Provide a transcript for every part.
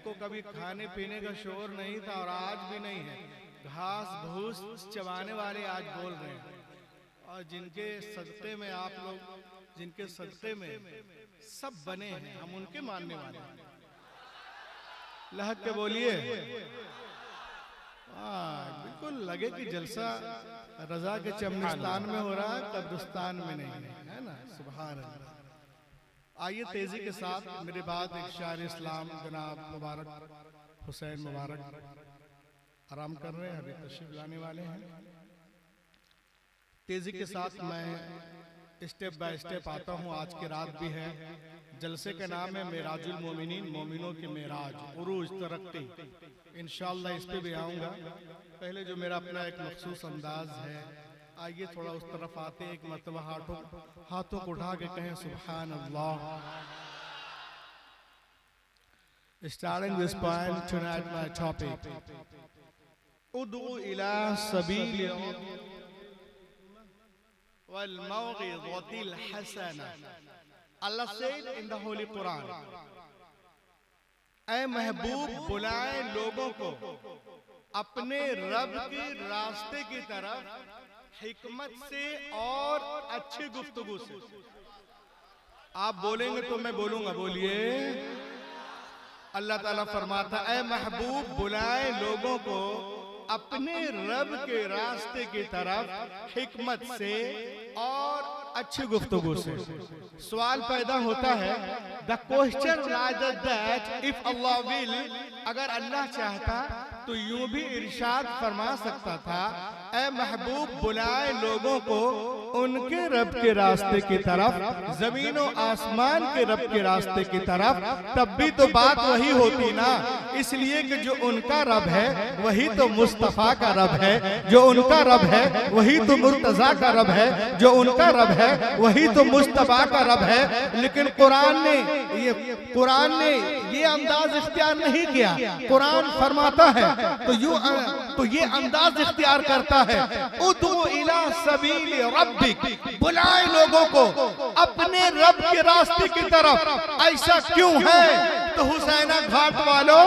जिनको कभी खाने पीने का शौर नहीं था और आज भी नहीं है, घास भूस चबाने वाले आज बोल रहे हैं। और जिनके सदक़े में आप लोग, जिनके सदक़े में सब बने हैं, हम उनके मानने वाले हैं। लहक के बोलिए बिल्कुल लगे कि जलसा रजा के चमनिस्तान में हो रहा है, कब्रिस्तान में नहीं है ना। सुभान अल्लाह। आइए तेजी के साथ मेरे बाद एक शायर इस्लाम जनाब मुबारक हुसैन मुबारक आराम कर रहे हैं, अभी तशरीफ लाने वाले हैं। तेजी के साथ मैं स्टेप बाय स्टेप आता हूँ। आज की रात भी है, जलसे का नाम है मेराजुल मोमिनीन, मोमिनों के मेराज, उरूज, तरक्की। इंशाअल्लाह इस पे भी आऊँगा। पहले जो मेरा अपना एक मखसूस अंदाज है, आइए थोड़ा उस तरफ आते, एक मरतबा हाथों को उठा के कहें सुभान अल्लाह। Starting this point tonight, my topic, उदू इला सबील वल मौइज़तिल हसना। Allah said in the Holy Quran, ऐ महबूब बुलाए लोगों को अपने रब के रास्ते की तरफ हिकमत से और अच्छी गुफ्तगू से। आप बोलेंगे तो मैं बोलूंगा, बोलिए। अल्लाह ताला फरमाता, ऐ महबूब बुलाए लोगों को अपने रब के रास्ते की तरफ हिकमत से और अच्छी गुफ्तगू से। सवाल पैदा होता है, the question rise that if Allah will, अगर अल्लाह चाहता तो यूं भी इरशाद फरमा सकता था, ऐ महबूब बुलाए लोगों को उनके रब के रास्ते की तरफ, जमीन और आसमान के रब के रास्ते की तरफ, तब भी तो बात वही होती ना। इसलिए कि जो उनका रब है वही तो मुस्तफा का रब है, जो उनका रब है वही तो मुर्तजा का रब है, जो उनका रब है वही तो मुस्तफा का रब है। लेकिन कुरान ने ये अंदाज इख्तियार नहीं किया। कुरान फरमाता है तो ये अंदाज इख्तियार करता है, उदू इला सबील रब्बिक, बुलाए लोगों को अपने रब के रास्ते की तरफ। ऐसा क्यों है? तो हुसैना घाट वालों,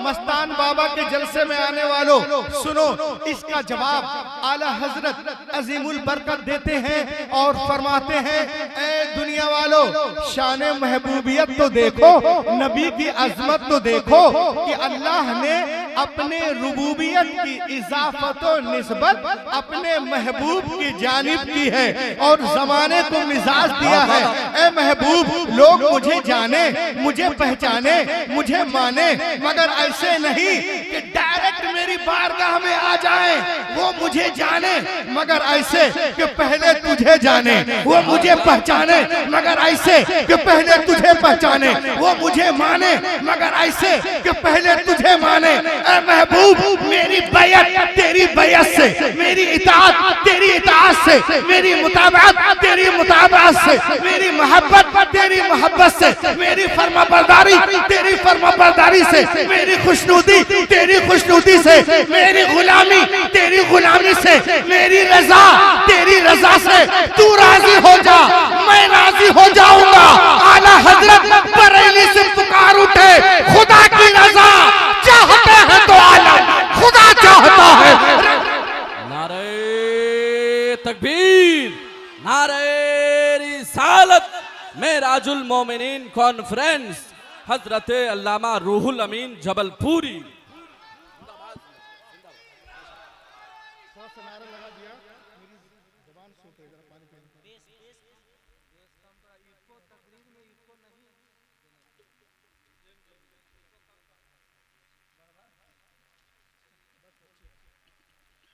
मस्तान बाबा के जलसे में आने वालों, सुनो इसका जवाब आला हजरत अजीमुल बरकत देते हैं और फरमाते हैं, ऐ दुनिया वालों, शान महबूबियत तो देखो, नबी की अजमत तो देखो कि अल्लाह ने अपने रुबूबियत की इजाफत और निस्बत अपने महबूब की जानिब की है और जमाने को मिजाज दिया है। ऐ महबूब, लोग मुझे जाने, मुझे पहचाने, मुझे माने, मगर ऐसे नहीं कि डायरेक्ट मेरी बारगाह में आ जाए। वो मुझे जाने मगर ऐसे कि पहले तुझे जाने, वो मुझे पहचाने मगर ऐसे कि पहले तुझे पहचाने, वो मुझे माने मगर ऐसे कि पहले तुझे माने। ऐ महबूब, मेरी बैअत तेरी बैअत से, मेरी इताअत तेरी इताअत से, मेरी मुताबअत तेरी मुताबअत से, मेरी मोहब्बत तेरी मोहब्बत से, मेरी फरमाबरदारी तेरी फरमाबरदारी से, मेरी खुशनुदी तेरी खुशनुदी से, मेरी गुलामी तेरी गुलामी से, मेरी रजा तेरी रजा से। तू राजी हो जा, मैं राजी हो जाऊंगा। आला हजरत बरेली से पुकार उठे, खुदा की रजा चाहते हैं तो आलम खुदा चाहता है। नारे तकबीर, नारे रिसालत। मेराजुल मोमिनीन कॉन्फ्रेंस हजरत अल्लामा रूहुल अमीन जबलपुरी।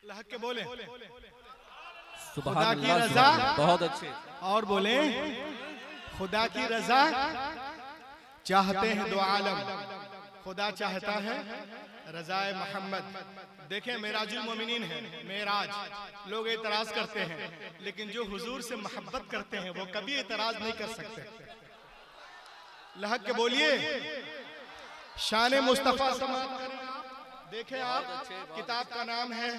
लहक के बोले खुदा की रजा, बहुत अच्छे। और बोले खुदा की रजा चाहते हैं दो आलम। खुदा चाहता है रजाए मोहम्मद। देखें, मेराजुल मोमिनीन है, मेराज। लोग एतराज करते हैं, लेकिन जो हुजूर से मोहब्बत करते हैं वो कभी एतराज नहीं कर सकते। लहक के बोलिए शान मुस्तफा समात करें। देखें आप, किताब का नाम है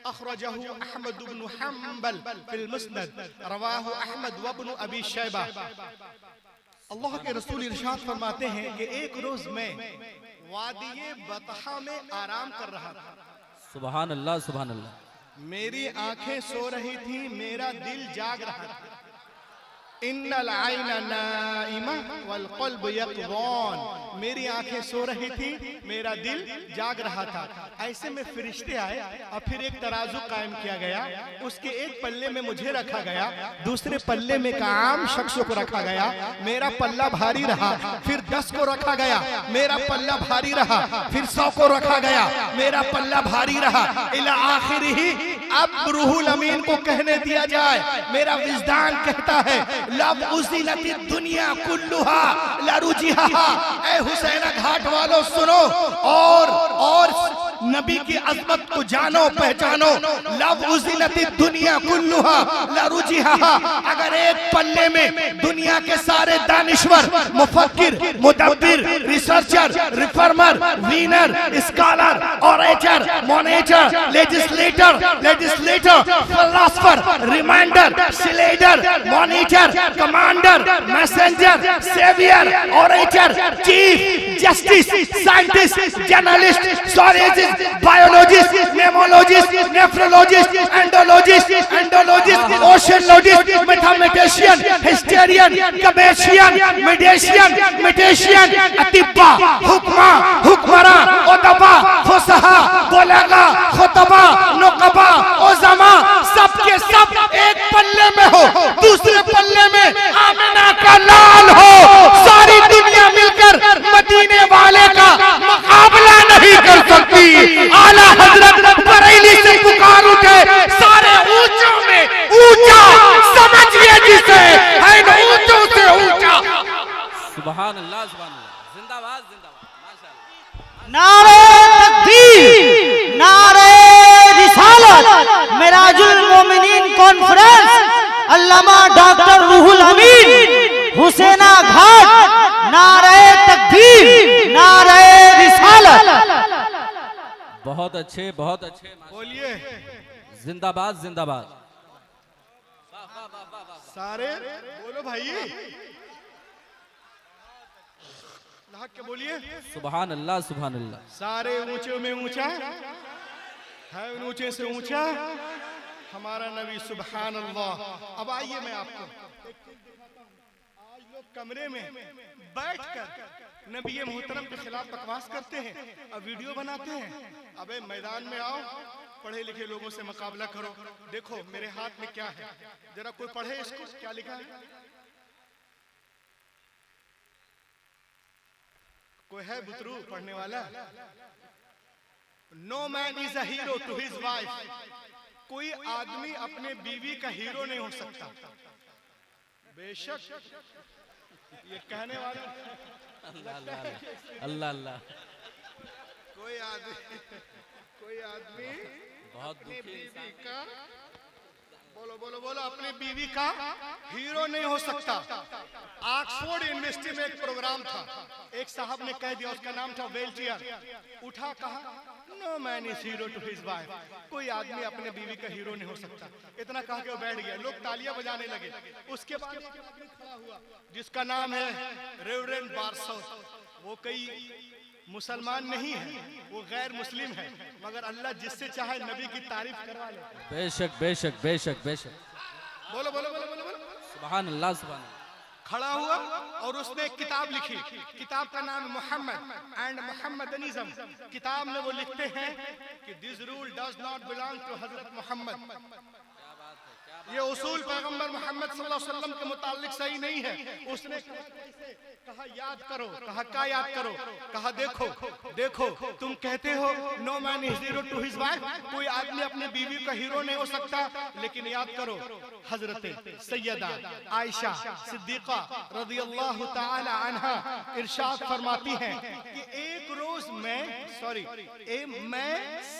अखरजहु अहमद इब्न हंबल फिल मुस्नद, रवाहु अहमद व इब्न अबी शैबा। अल्लाह के रसूल इरशाद फरमाते हैं कि एक रोज मैं वादिये बतहा में आराम कर रहा था। सुभान अल्लाह, सुभान अल्लाह। मेरी आंखें सो रही थी, मेरा दिल जाग रहा था। इन्नल आइना नाइमा वल क़ल्ब यक़ज़ान, मेरी आंखें सो रही थी, मेरा दिल जाग रहा था। ऐसे में फरिश्ते आए और फिर एक तराजू कायम किया गया। उसके एक पल्ले में मुझे रखा गया, दूसरे पल्ले में एक आम शख्स को रखा गया, मेरा पल्ला भारी रहा। फिर 10 को रखा गया, मेरा पल्ला भारी रहा। फिर 100 को रखा गया, मेरा पल्ला भारी रहा। इला आखिरी अब रूहुल अमीन को कहने दिया जाए, मेरा विजदान कहता है लब उज़िलती दुनिया कुल्लुहा लरुजिहा। ऐ हुसैना घाट वालों सुनो और नबी की अज़मत को जानो पहचानो। लब उज़िलती दुनिया कुल्लुहा लरुजिहा। अगर एक पल्ले में दुनिया के सारे दानिश्वर, मुफक्किर, मुदब्बिर, researcher, reformer, winner, scholar, orator, monitor, legislator, philosopher, reminder, स्लेडर, monitor, commander, messenger, saviour, orator, chief justice, scientist, journalist, zoologist, biologist, नेमोलॉजिस्ट, nephrologist, Indologist, oceanologist, mathematician, historian, कमेशियन, मेडिशियन, अतिब्बा, हुक्मरा, उदबा, फुसहा, बुलगा, खुतबा, नुकबा, उज़मा, सबके सब एक पल्ले में हो, दूसरे पल्ले में आमिना का लाल हो। सारी दुनिया मिलकर मदीने वाले का मुकाबला नहीं कर सकती। आला हजरत बरेली से पुकार उठे, सारे ऊंचों में ऊंचा समझिए जिसे है ऊंचों से ऊंचा। सुभान अल्लाह, सुभान अल्लाह। जिंदाबाद, जिंदाबाद, माशाअल्लाह। नारे तकबीर, नारे रिसालत, मेराजुल मोमिनीन कॉन्फ्रेंस, अल्लामा डॉक्टर रूहुल अमीन, हुसैना घाट। नारे तकबीर, नारे रिसालत। बहुत अच्छे, बहुत अच्छे। बोलिए जिंदाबाद, जिंदाबाद। सारे बोलो भाई, के बोलिए सुभान अल्लाह, सुभान अल्लाह। सारे ऊंचे में ऊंचा है, ऊंचे से ऊंचा हमारा नबी। सुभान अल्लाह। अब आइए मैं आपको, आज लोग कमरे में बैठकर नबी मोहतरम के खिलाफ बकवास करते हैं, अब वीडियो बनाते हैं। अबे मैदान में आओ, पढ़े लिखे लोगों से मुकाबला करो। देखो मेरे हाथ में क्या है, जरा कोई पढ़े इसको, क्या लिखा है? कोई है बुतरू पढ़ने वाला? No man is a hero to his wife. कोई आदमी अपने बीवी का हीरो नहीं हो सकता। बेशक ये कहने वाला अल्लाह अल्लाह अल्लाह अल्लाह। कोई आदमी बहुत अपनी बीवी का, बोलो बोलो बोलो, अपनी बीवी का हीरो नहीं हो सकता। ऑक्सफोर्ड यूनिवर्सिटी में एक प्रोग्राम था, एक साहब ने कह दिया, उसका नाम था वेल्टियर। उठा कहा no man is hero to his wife. कोई आदमी अपने बीवी का हीरो नहीं हो सकता। इतना कह के वो बैठ गया, लोग तालियां बजाने लगे। उसके बाद खड़ा हुआ जिसका नाम है रेवरेंड बारसो। वो कई मुसलमान नहीं है, वो गैर मुस्लिम है, मगर अल्लाह जिससे चाहे नबी की तारीफ करवा ले। बेशक बेशक बेशक बेशक। बोलो बोलो बोलो बोलो बोलो। सुभान अल्लाह, सुभान अल्लाह। खड़ा हुआ और उसने एक किताब लिखी। किताब का नाम मोहम्मद एंड मोहम्मदनिज्म। किताब में वो लिखते हैं कि this rule does not belong to हजरत मोहम्मद। ये उसूल पैगंबर मोहम्मद सल्लल्लाहु अलैहि वसल्लम के मुतालिक सही नहीं है। उसने कहा याद करो। कहा क्या याद करो? कहा देखो देखो, तुम कहते हो no man is hero to his wife, कोई आदमी अपने बीवी का हीरो नहीं हो सकता, लेकिन याद करो हजरत सैयदा आयशा सिद्दीका रज़ियल्लाहु ताला अन्हा इरशाद फरमाती हैं कि एक रोज मैं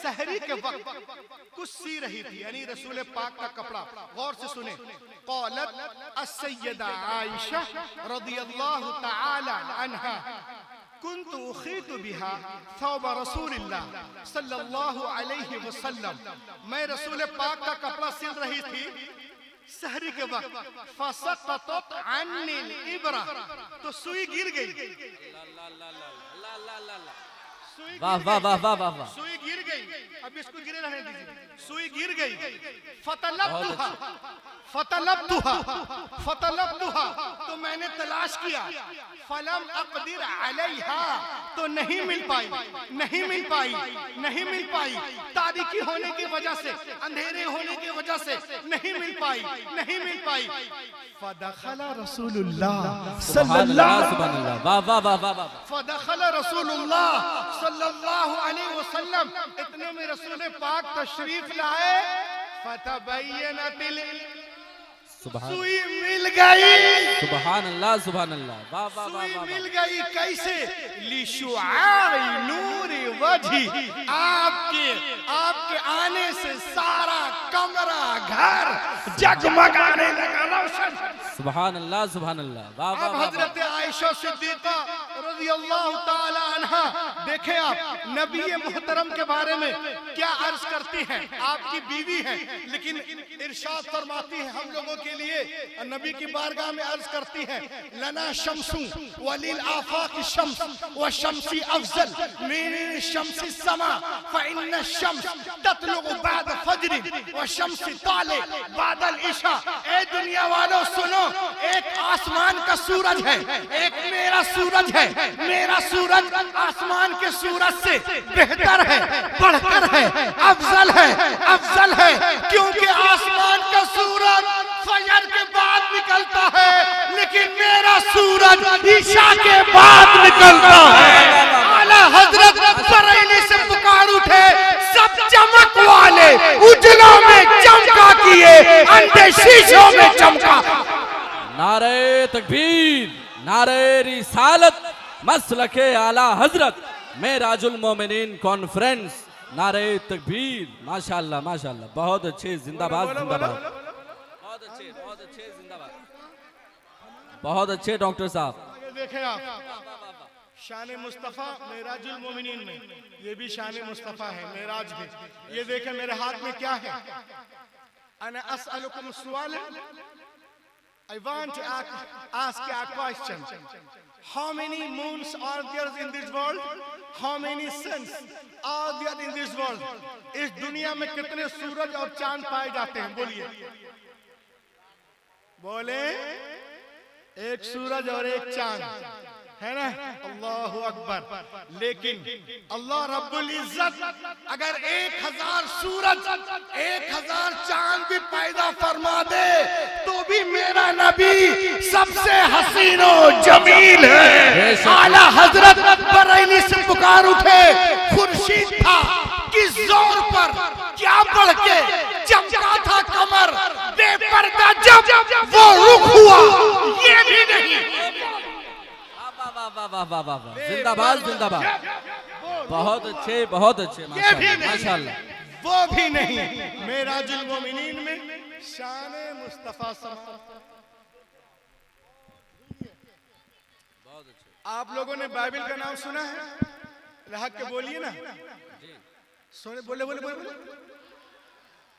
सहरी के वक्त कुछ सी रही थी, यानी रसूल पाक का कपड़ा। गौर से सुने। क़ालत अस्सय्यदा आयशा रज़ियल्लाहु ताला अन्हा कुन्तु उखीतु बिहा थौब रसूलिल्लाह सल्लल्लाहु अलैहि वसल्लम। मैं रसूल पाक का कपड़ा सिल रही थी सहरी के वक्त। फसक़तत अन्नी इब्रा, तो सुई गिर गई। वाह वाह वाह वाह वाह वाह। सुई गिर गई, अब इसको गिरे रहने दीजिए। सुई गिर गई, फतलब्तुहा फतलब्तुहा फतलब्तुहा, तो मैंने तलाश किया, फलम अक़दिर अलैहा, तो नहीं मिल पाई, नहीं मिल पाई, नहीं मिल पाई, तारीकी होने की वजह से, अंधेरे होने की वजह से नहीं मिल पाई, नहीं मिल पाई। फदखला रसूलुल्लाह सुभानअल्लाह सुभानअल्लाह, वाह वाह वाह वाह वाह। फदखला रसूलुल्लाह सल्लल्लाहु अलैहि वसल्लम, इतने में रसूल पाक तशरीफ लाए, फतबय्यनतिल, सुई मिल गई, सुभानअल्लाह सुभानअल्लाह, वाह वाह वाह सुई वाह मिल गई। कैसे? लिशुआई नूरी वजही, आपके आने से सारा कमरा घर जगमगाने लगा रोशन। सुभानअल्लाह सुभानअल्लाह, वाह वाह अब वाह वाह। हजरत आयशा सिद्दीका रज़ियल्लाहु ताला अन्हा, देखें आप नबी मोहतरम के बारे में क्या अर्ज करती हैं। आपकी बीवी हैं, लेकिन इरशाद फरमाती हैं हम लोगों के लिए, नबी की बारगाह में अर्ज करती हैं, लना शम्सु वलिल आफाक शम्स व शम्सी अफजल मिन शम्सी समा फइन्न शम्स ततलुगु बाद फज्र व शम्सी ताले बादल इशा। ए दुनिया वालों सुनो, एक आसमान का सूरज है, एक मेरा सूरज है। मेरा सूरज आसमान के सूरज से बेहतर है, बढ़कर है, अफजल है, अफजल है, क्योंकि आसमान का सूरज फजर के बाद निकलता है, लेकिन मेरा सूरज ईशा के बाद निकलता है। आला हजरत बरेली से पुकार उठे, सब चमक वाले उजलों में चमका किए, अंधे शीशों में चमका। नारे तकबीर, नारे रिसालत, मसलके आला हजरत, मेराजुल मोमिनीन कॉन्फ्रेंस, नारे तकबीर। माशाल्लाह माशाल्लाह, बहुत अच्छे, जिंदाबाद जिंदाबाद, बहुत अच्छे जिंदाबाद, बहुत अच्छे डॉक्टर साहब। देखें आप, शान मुस्तफ़ा मेराजुल मोमिनीन में, ये भी शान मुस्तफ़ा है, मेराज भी। ये देखें मेरे हाथ में क्या है, अना अस्अलुकुम सुआल, I want to ask you a question. How many moons are there in this world? How many suns are there in this world? इस दुनिया में कितने सूरज और चांद पाए जाते हैं? बोलिए, बोले। एक सूरज और एक चांद है ना, अल्लाहु अकबर। लेकिन अल्लाह रब्बुल इज्जत अगर 1000 सूरज 1000 चांद भी पैदा फरमा दे, तो भी मेरा नबी सबसे हसीनो जमील है। आला हजरत बरेली से पुकार उठे, खुर्शीद था किस जोर पर, क्या बढ़ के चमका था कमर, बेपर्दा जब वो रुख हुआ, ये भी नहीं। वाह वाह वाह वाह वाह वाह, जिंदाबाद जिंदाबाद, बहुत अच्छे माशाल्लाह। वो भी नहीं, मेराजुल मोमिनीन में शान मुस्तफा बहुत अच्छे। आप लोगों ने बाइबल का नाम सुना है? लहक के बोलिए ना, सुने, बोले बोले बोले, बोले।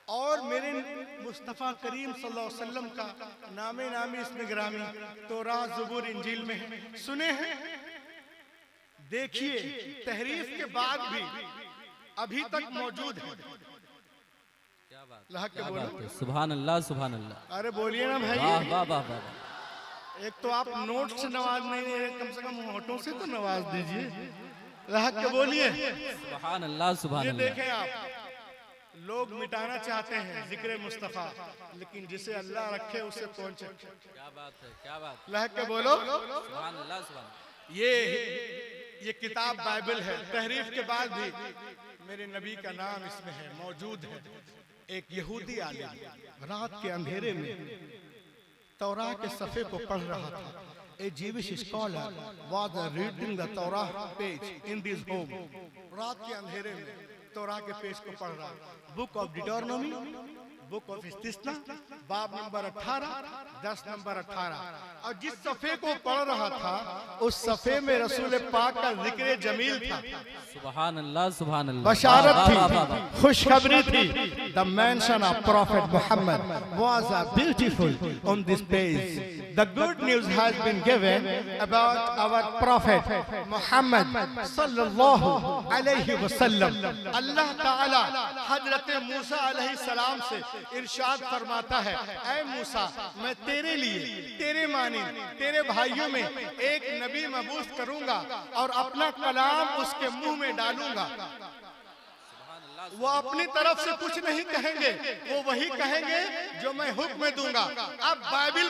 और मेरे मुस्तफ़ा करीम सल्लल्लाहु अलैहि वसल्लम का नामे नामी इसमें ग्रामी तौरात ज़बूर इंजील में है, सुने हैं? देखिए, तहरीफ के बाद भी अभी तक मौजूद है। क्या बात, लहक के बोलो, सुभान अल्लाह सुभान अल्लाह। अरे बोलिए ना भाई। वाह वाह वाह वाह। एक तो आप नोट से नवाज नहीं रहे, कम से कम होठों से तो नवाज दीजिए। लहक के बोलिए, सुभान अल्लाह सुभान ये अल्लाह। देखें आप, लोग मिटाना चाहते हैं जिक्र मुस्तफा, लेकिन जिसे अल्लाह रखे उसे पहुंचे। क्या बात है, क्या बात, लहक के बोलो, सुभान अल्लाह सुभान। ये किताब बाइबल है, तहरीफ के बाद भी मेरे नबी का नाम इसमें है, मौजूद है। एक यहूदी आलिम रात के अंधेरे में तौरा के सफ़े को पढ़ रहा था। A Jewish scholar was reading the Torah page in this home. रात के अंधेरे में तौरा के पेज को पढ़ रहा। बुक ऑफ डिटोरनोमी, बुक ऑफ इस्तिस्ना, बाब नंबर 18, 10 नंबर 18। और जिस सफ़े को पढ़ रहा था, उस सफ़े में रसूल पाक का जिक्र जमील था, सुभान अल्लाह सुभान अल्लाह, बशारत थी, खुशखबरी थी। The mention of Prophet Muhammad was beautiful on this page. the good news has been given about our Prophet Muhammad sallallahu alaihi wasallam. अल्लाह ताला हजरत मूसा अलैहि सलाम से इरशाद फरमाता है, ऐ मूसा, मैं तेरे लिए, तेरे मानिंद, तेरे भाइयों में एक नबी मबूस करूंगा और अपना कलाम उसके मुंह में डालूंगा। वो अपनी तरफ से कुछ नहीं कहेंगे, वो वही कहेंगे जो मैं हुक्म दूंगा। अब बाइबिल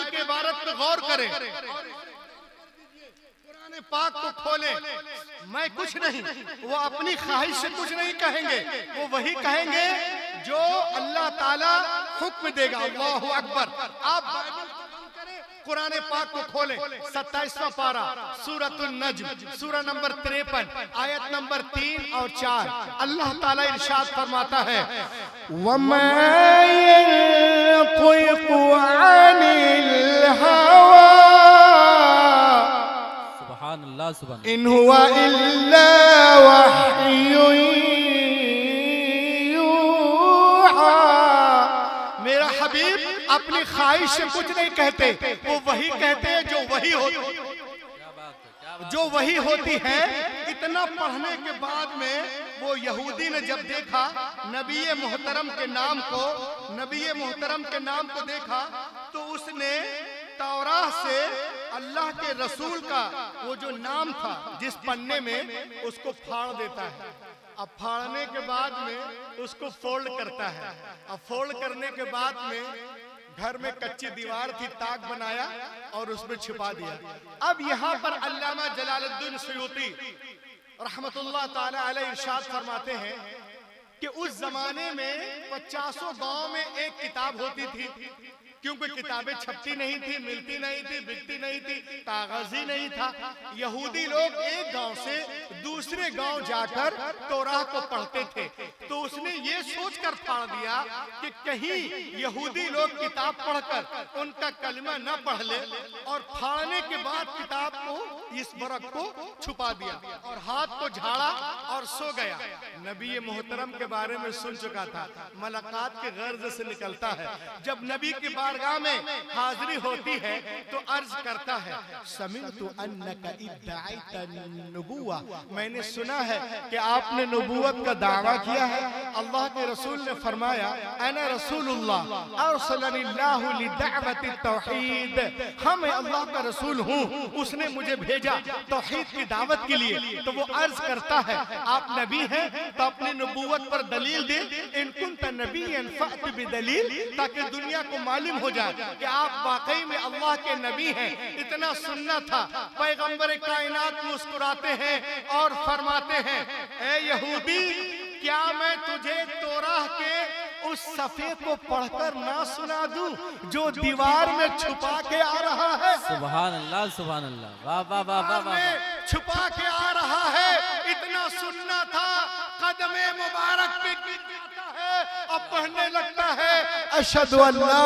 के इबारत पे गौर करें, कुरान पाक को खोलें। मैं कुछ नहीं, वो अपनी ख्वाहिश से कुछ नहीं कहेंगे, वो वही कहेंगे जो अल्लाह ताला हुक्म देगा। अल्लाहु अकबर। आप कुरान पाक को खोलें, 27वां पारा सूरतुन नज्म, सूरा नंबर 53, आयत नंबर 3 और 4। अल्लाह ताला इरशाद फरमाता है, वमा यंतिकु अनिल हवा सुभान अल्लाह सुभान इन हुवा इल्ला वह्युन यूहा। मेरा हबीब अपनी ख्वाहिश से कुछ नहीं कहते, वो वही कहते हैं जो वही होती, जो वही होती है। इतना पढ़ने के बाद में वो यहूदी ने जब देखा नबी मोहतरम के नाम को, नबी मोहतरम के नाम को देखा, तो उसने तौरात से अल्लाह के रसूल का वो जो नाम था जिस पन्ने में, उसको फाड़ देता है। अब फाड़ने के बाद में उसको फोल्ड करता है। अब फोल्ड करने के बाद में घर में कच्ची दीवार थी, ताक बनाया और उसमें छिपा दिया। अब यहाँ पर अल्लामा जलालुद्दीन सुयूती रहमतुल्लाह ताला अलैह इरशाद फरमाते हैं कि उस जमाने में 50 गांव में एक किताब होती थी, क्योंकि किताबें छपती नहीं थी, मिलती नहीं थी, बिकती नहीं थी, कागज ही नहीं था। यहूदी लोग एक गांव से दूसरे गांव जाकर तौराह को पढ़ते थे। तो उसने ये सोचकर फाड़ दिया कि कहीं यहूदी लोग किताब पढ़कर उनका कलमा न पढ़ ले, और फाड़ने के बाद किताब को, इस बरक को छुपा दिया और हाथ को झाड़ा और सो गया। नबी मोहतरम के बारे में सुन चुका था, मुलाकात के गर्ज से निकलता है। जब नबी के बारगाह में हाजिरी होती है तो अर्ज करता है, समिअतु अन्नका इद्दाइता नबुव्वा, मैंने सुना है कि आपने नबूवत का दावा किया है। अल्लाह के रसूल ने फरमाया, अना रसूलुल्लाह अरसलनिल्लाहु लिदअवति तौहीद, मैं अल्लाह का रसूल हूँ, उसने मुझे भेजा तौहीद की दावत के लिए। तो वो अर्ज करता है, आप नबी हैं तो अपनी नबूवत पर दलील दे, इन कुंत नबिय्यन फअत बिदलील, ताकि दुनिया को मालूम हो जाए कि आप वाकई में अल्लाह के नबी हैं। इतना सुनना था। पैगंबर कायनात मुस्कुराते हैं और फरमाते हैं, ए यहूदी, क्या मैं तुझे तौराह के उस सफ़े को पढ़कर ना सुना दूं जो दीवार में छुपा के आ रहा है? सुभान अल्लाह सुभान अल्लाह, वाह वाह वाह वाह वाह, छुपा के आ रहा है। इतना सुनना था। कदमे मुबारक पे अब पढ़ने लगता है, अशहदु अल्ला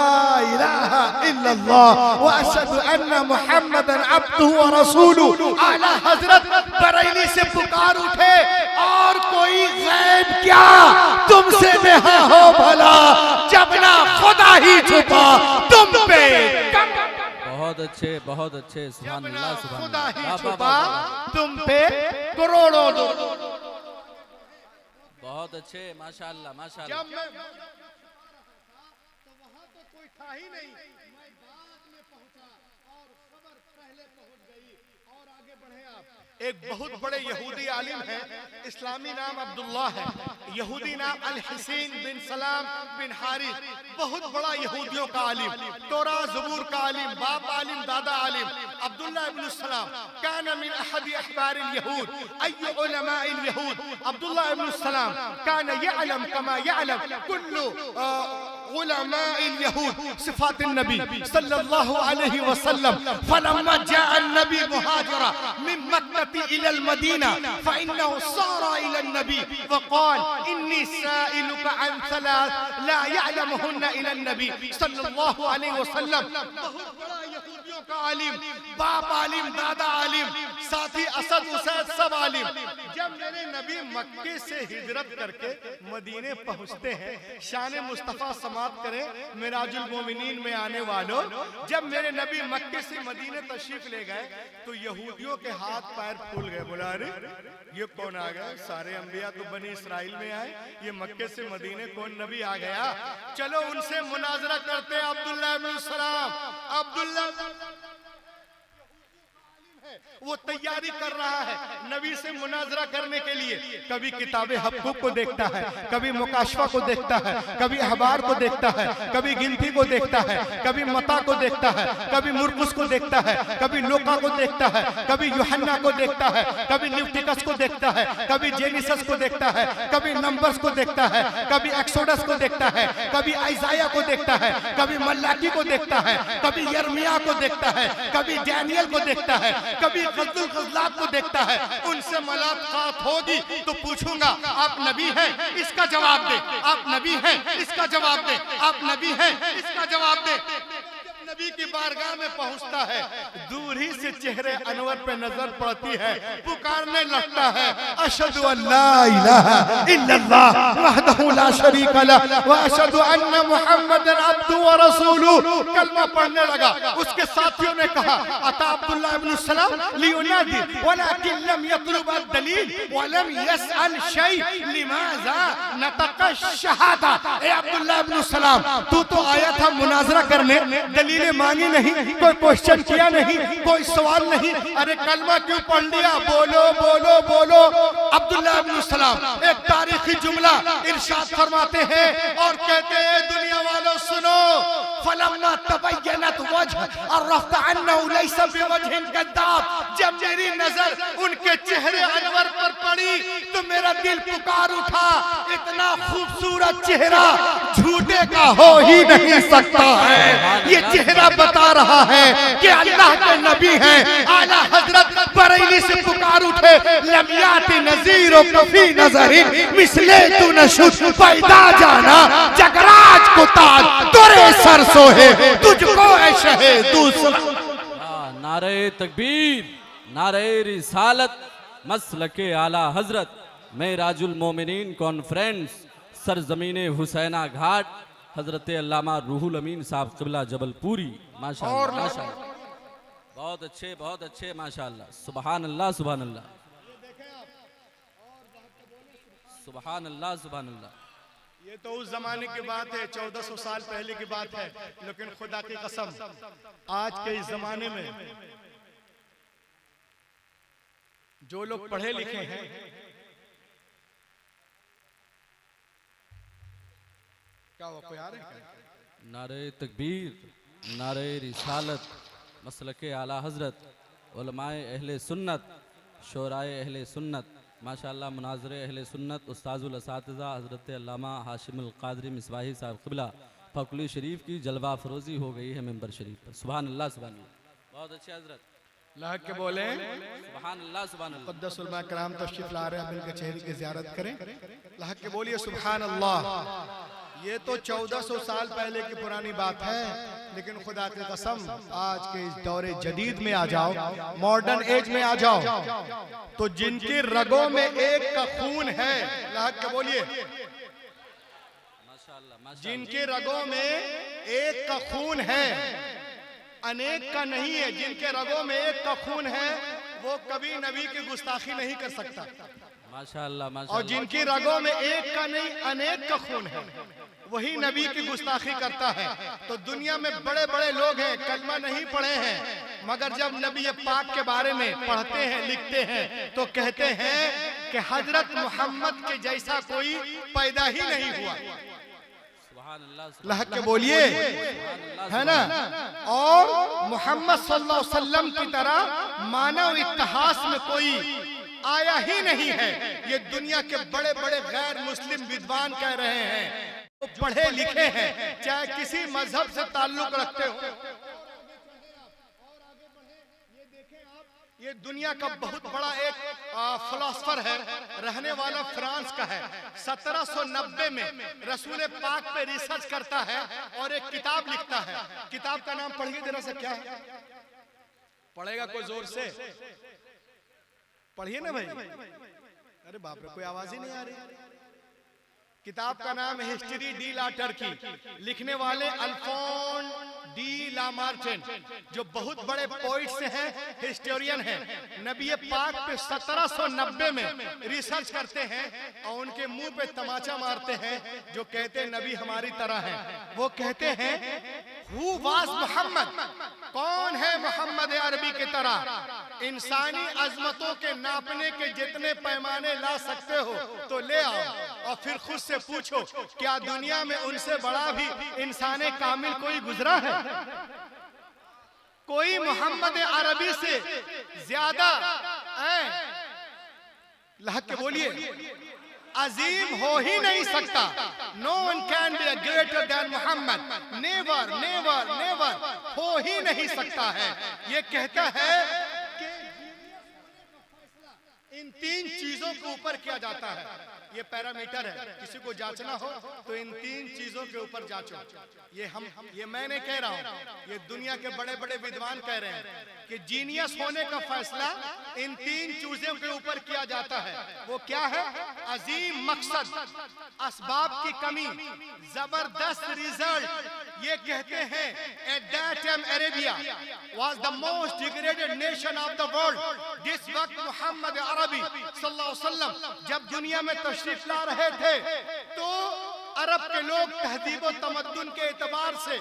इलाहा इल्लल्लाह व अशहदु अन्ना मुहम्मदन अब्दुहु व रसूलुहु। आला हजरत बरेली से पुकार उठे, और कोई गैब क्या तुमसे नेहा हो भला, जब ना खुदा ही छुपा तुम पे। बहुत अच्छे सुभान अल्लाह सुभान खुदा ही अल्लाह, छुपा तुम पे करोड़ों दो। बहुत अच्छे, माशाअल्लाह माशाअल्लाह। जब मैं तो वहां तो कोई था ही नहीं, मैं बाद में पहुंचा और खबर पहले पहुंच गई। और आगे बढ़े आप। एक बहुत बड़े यहूदी आलिम है, इस्लामी नाम अब्दुल्ला है, यहूदी नाम अल हुसैन बिन सलाम बिन हारिस। बहुत बड़ा यहूदियों का आलिम, तौरा ज़बूर का आलिम, बाप आलिम, दादा आलिम। अब्दुल्ला इब्न सलाम कान मिन अहदी अखबार यहूद अय्यु उलमा यहूद। अब्दुल्ला इब्न सलाम कान यअलम कमा यअलम कुल्लु उलमा यहूद सिफात नबी सल्लल्लाहु अलैहि वसल्लम। फलम्मा जाअ नबी मुहाजिरा मिन मक्का इला मदीना फइन्नहु सारा इला नबी वक़ाल इन्नी साइलुका अन सलास ला यअलमुहुन्ना इला नबी सल्लल्लाहु अलैहि वसल्लम। बहुत बड़ा यहूदियों का आलिम, बाप आलिम, दादा आलिम, साथी असद उसैद सब आलिम। जब मेरे नबी मक्के से हिजरत करके मदीने पहुंचते हैं, शान मुस्तफा समाप्त करें मिराजुल मोमिनीन में आने वालों, जब मेरे नबी मक्के से मदीने तशरीफ ले गए तो यहूदियों के हाथ पैर फूल गए। बोला अरे ये कौन आ गया, सारे अंबिया तो बनी इसराइल में आए, ये मक्के से मदीने कौन नबी आ गया। चलो उनसे मुनाजरा करते हैं। अब्दुल्लाह इब्न सलाम, अब्दुल्लाह वो तैयारी कर रहा है नबी से मुनाजरा करने के लिए। कभी किताबे हक़ूक़ को देखता है, कभी मुकाशफा को देखता है, कभी अखबार को देखता है, कभी गिनती को देखता है, कभी मता को देखता है, कभी मुरकुस को देखता है, कभी लोका को देखता है, कभी यूहन्ना को देखता है, कभी न्यूटिकस को देखता है, कभी जेनिसस को देखता है, कभी नंबर्स को देखता है, कभी एक्सोडस को देखता है, कभी आइजाया को देखता है, कभी मल्लाकी को देखता है, कभी यर्मिया को देखता है, कभी डैनियल को देखता है, कभी गज़ुल गज़लात को देखता है। उनसे मुलाकात होगी तो पूछूंगा आप नबी हैं, इसका जवाब दे। आप नबी हैं, इसका जवाब दे। आप नबी हैं, इसका जवाब दे। नबी की बारगाह में पहुंचता है, दूर ही से चेहरे अनवर पे नजर पड़ती है, पुकारने लगता है अशहदु अल्ला इलाहा इल्लल्लाह वहदहु ला शरीका लह व अशहदु अन्ना मुहम्मदन अब्दुहु व रसूलुहु। कलमा पढ़ने लगा। उसके साथियों ने कहा अता अब्दुल्लाह इब्न सलाम लियुनादी वलाकिन लम यतलब अद-दलील व लम यसअल शै लिमाज़ा नतक़ शहादा। ए अब्दुल्लाह इब्न सलाम, तू तो आया था मुनाजरा करने, दलीलें मांगी नहीं, कोई क्वेश्चन किया नहीं, कोई सवाल नहीं, अरे कलमा क्यों पढ़ लिया? बोलो बोलो बोलो। अब्दुल्लाह इब्न सलाम एक तारीखी जुमला इरशाद फरमाते हैं और कहते हैं दुनिया वालों सुनो, फलम्मा तबय्यनत वजह अरफ्त अन्नहु लैसा बिवजहिन कद्दाब। जब मेरी नजर उनके चेहरे अनवर पर पड़ी तो मेरा दिल पुकार उठा, इतना खूबसूरत चेहरा झूठे का हो ही नहीं सकता है। ये चेहरा बता रहा है कि अल्लाह के नबी हैं। आला हजरत बरेली से पुकार उठे, लमियाती नजीर और कफी नजरिन मिसले तू नशुद पैदा जाना जगराज को ताज तुरे सर सोहे तुझको ऐ शहे दूसरा। नारे तकबीर, नारे रिसालत, मसलके आला हजरत, मेराजुल मोमिनीन कॉन्फ्रेंस, सरजमीने हुसैना घाट, हजरत अल्लामा रूहुल अमीन साहब क़िबला जबलपुरी। माशाअल्लाह माशाअल्लाह, बहुत अच्छे माशाअल्लाह। सुभान अल्लाह सुभान अल्लाह सुभान अल्लाह सुभान अल्लाह। ये तो उस जमाने की बात है, 1400 साल पहले की बात है, लेकिन खुदा की कसम आज के इस जमाने में जो लोग पढ़े लिखे हैं, क्या वो कोई आ रहे हैं? नारे तकबीर, नारे रिसालत, मसलके आला हजरत, उलमाए अहले सुन्नत, शोराए अहले सुन्नत, माशाअल्लाह मुनाज़रे अहले सुन्नत, उस्ताजुल असातिज़ा हज़रत अल्लामा हाशिमुल क़ादरी मिसबाही साहब क़िबला फ़कुली शरीफ की जलवा फरोज़ी हो गई है मेंबर शरीफ पर। सुभान अल्लाह सुभान अल्लाह। बहुत अच्छे हजरत, लाहक के बोले सुभान अल्लाह सुभान अल्लाह। मुक़द्दस उलमा कराम तशरीफ ला रहे हैं, मिलकर चेहरे की ज़ियारत करें। लाहक के बोलिए सुभान अल्लाह। ये तो 1400 साल पहले की पुरानी बात है, लेकिन खुदा की कसम आज के इस दौरे जदीद में आ जाओ, मॉडर्न एज में आ जाओ, तो जिनकी रगों में एक का खून है, लाहक के बोलिए माशाअल्लाह, जिनके रगों में एक का खून है, अनेक का नहीं है, जिनके रगों में एक का खून है वो कभी नबी की गुस्ताखी नहीं कर सकता। माशाअल्लाह और माशाअल्लाह। जिनकी रगों में एक का नहीं अनेक का खून है वही नबी की गुस्ताखी करता है। तो दुनिया में बड़े बड़े लोग हैं, कलमा नहीं पढ़े हैं, मगर जब नबी पाक के बारे में पढ़ते हैं लिखते हैं तो कहते हैं कि हजरत मोहम्मद के जैसा कोई पैदा ही नहीं हुआ। लहक के बोलिए है ना। और मोहम्मद सल्लल्लाहु अलैहि वसल्लम की तरह मानव इतिहास में कोई आया ही नहीं है। ये दुनिया के बड़े बड़े गैर मुस्लिम विद्वान कह रहे हैं, वो पढ़े लिखे हैं, चाहे किसी मजहब से ताल्लुक रखते हो। ये दुनिया का बहुत बड़ा एक फिलोसफर है, रहने वाला फ्रांस का है। 1790 में रसूल पाक पे रिसर्च करता है और एक किताब लिखता है। किताब का नाम पढ़िए जरा सा, क्या है? पढ़ेगा कोई जोर से? पढ़िए ना भाई, अरे बाप रे, कोई आवाज ही नहीं आ रही। किताब का नाम है हिस्ट्री डी ला टर्की, लिखने वाले अल्फोन डी ला मार्चेंट, जो बहुत बड़े पोइट्स हैं, हिस्टोरियन हैं। नबी पाक पे 1790 में रिसर्च करते हैं और उनके मुंह पे तमाचा मारते हैं, जो कहते हैं नबी हमारी तरह हैं। वो कहते हैं हु वाज मोहम्मद, कौन है मोहम्मद अरबी की तरह। इंसानी अजमतों के नापने के जितने पैमाने ला सकते हो तो ले आओ, और फिर खुद से पूछो क्या दुनिया में उनसे बड़ा भी इंसान कामिल कोई गुजरा है? कोई मोहम्मद अरबी से ज्यादा लहक के बोलिए अजीम हो ही नहीं सकता। No one can be greater than Muhammad, never never never, हो ही नहीं सकता है। ये कहता है कि इन 3 चीजों के ऊपर किया जाता है। ये पैरामीटर है, किसी को जांचना हो तो इन 3 चीजों के ऊपर जांचो। ये मैं नहीं कह रहा हूं, ये दुनिया के बड़े बड़े विद्वान कह रहे हैं कि जीनियस होने का फैसला इन 3 चीजों के ऊपर किया जाता है। वो क्या है? अजीम मकसद, असबाब की कमी, जबरदस्त रिजल्ट। ये कहते हैं at that time Arabia was the most degraded nation of the world. जिस वक्त मोहम्मद अरबी सल्लल्लाहु अलैहि वसल्लम जब दुनिया में तशरीफ ला रहे थे तो अरब के लोग तहजीब और तमद्दुन के एतबार से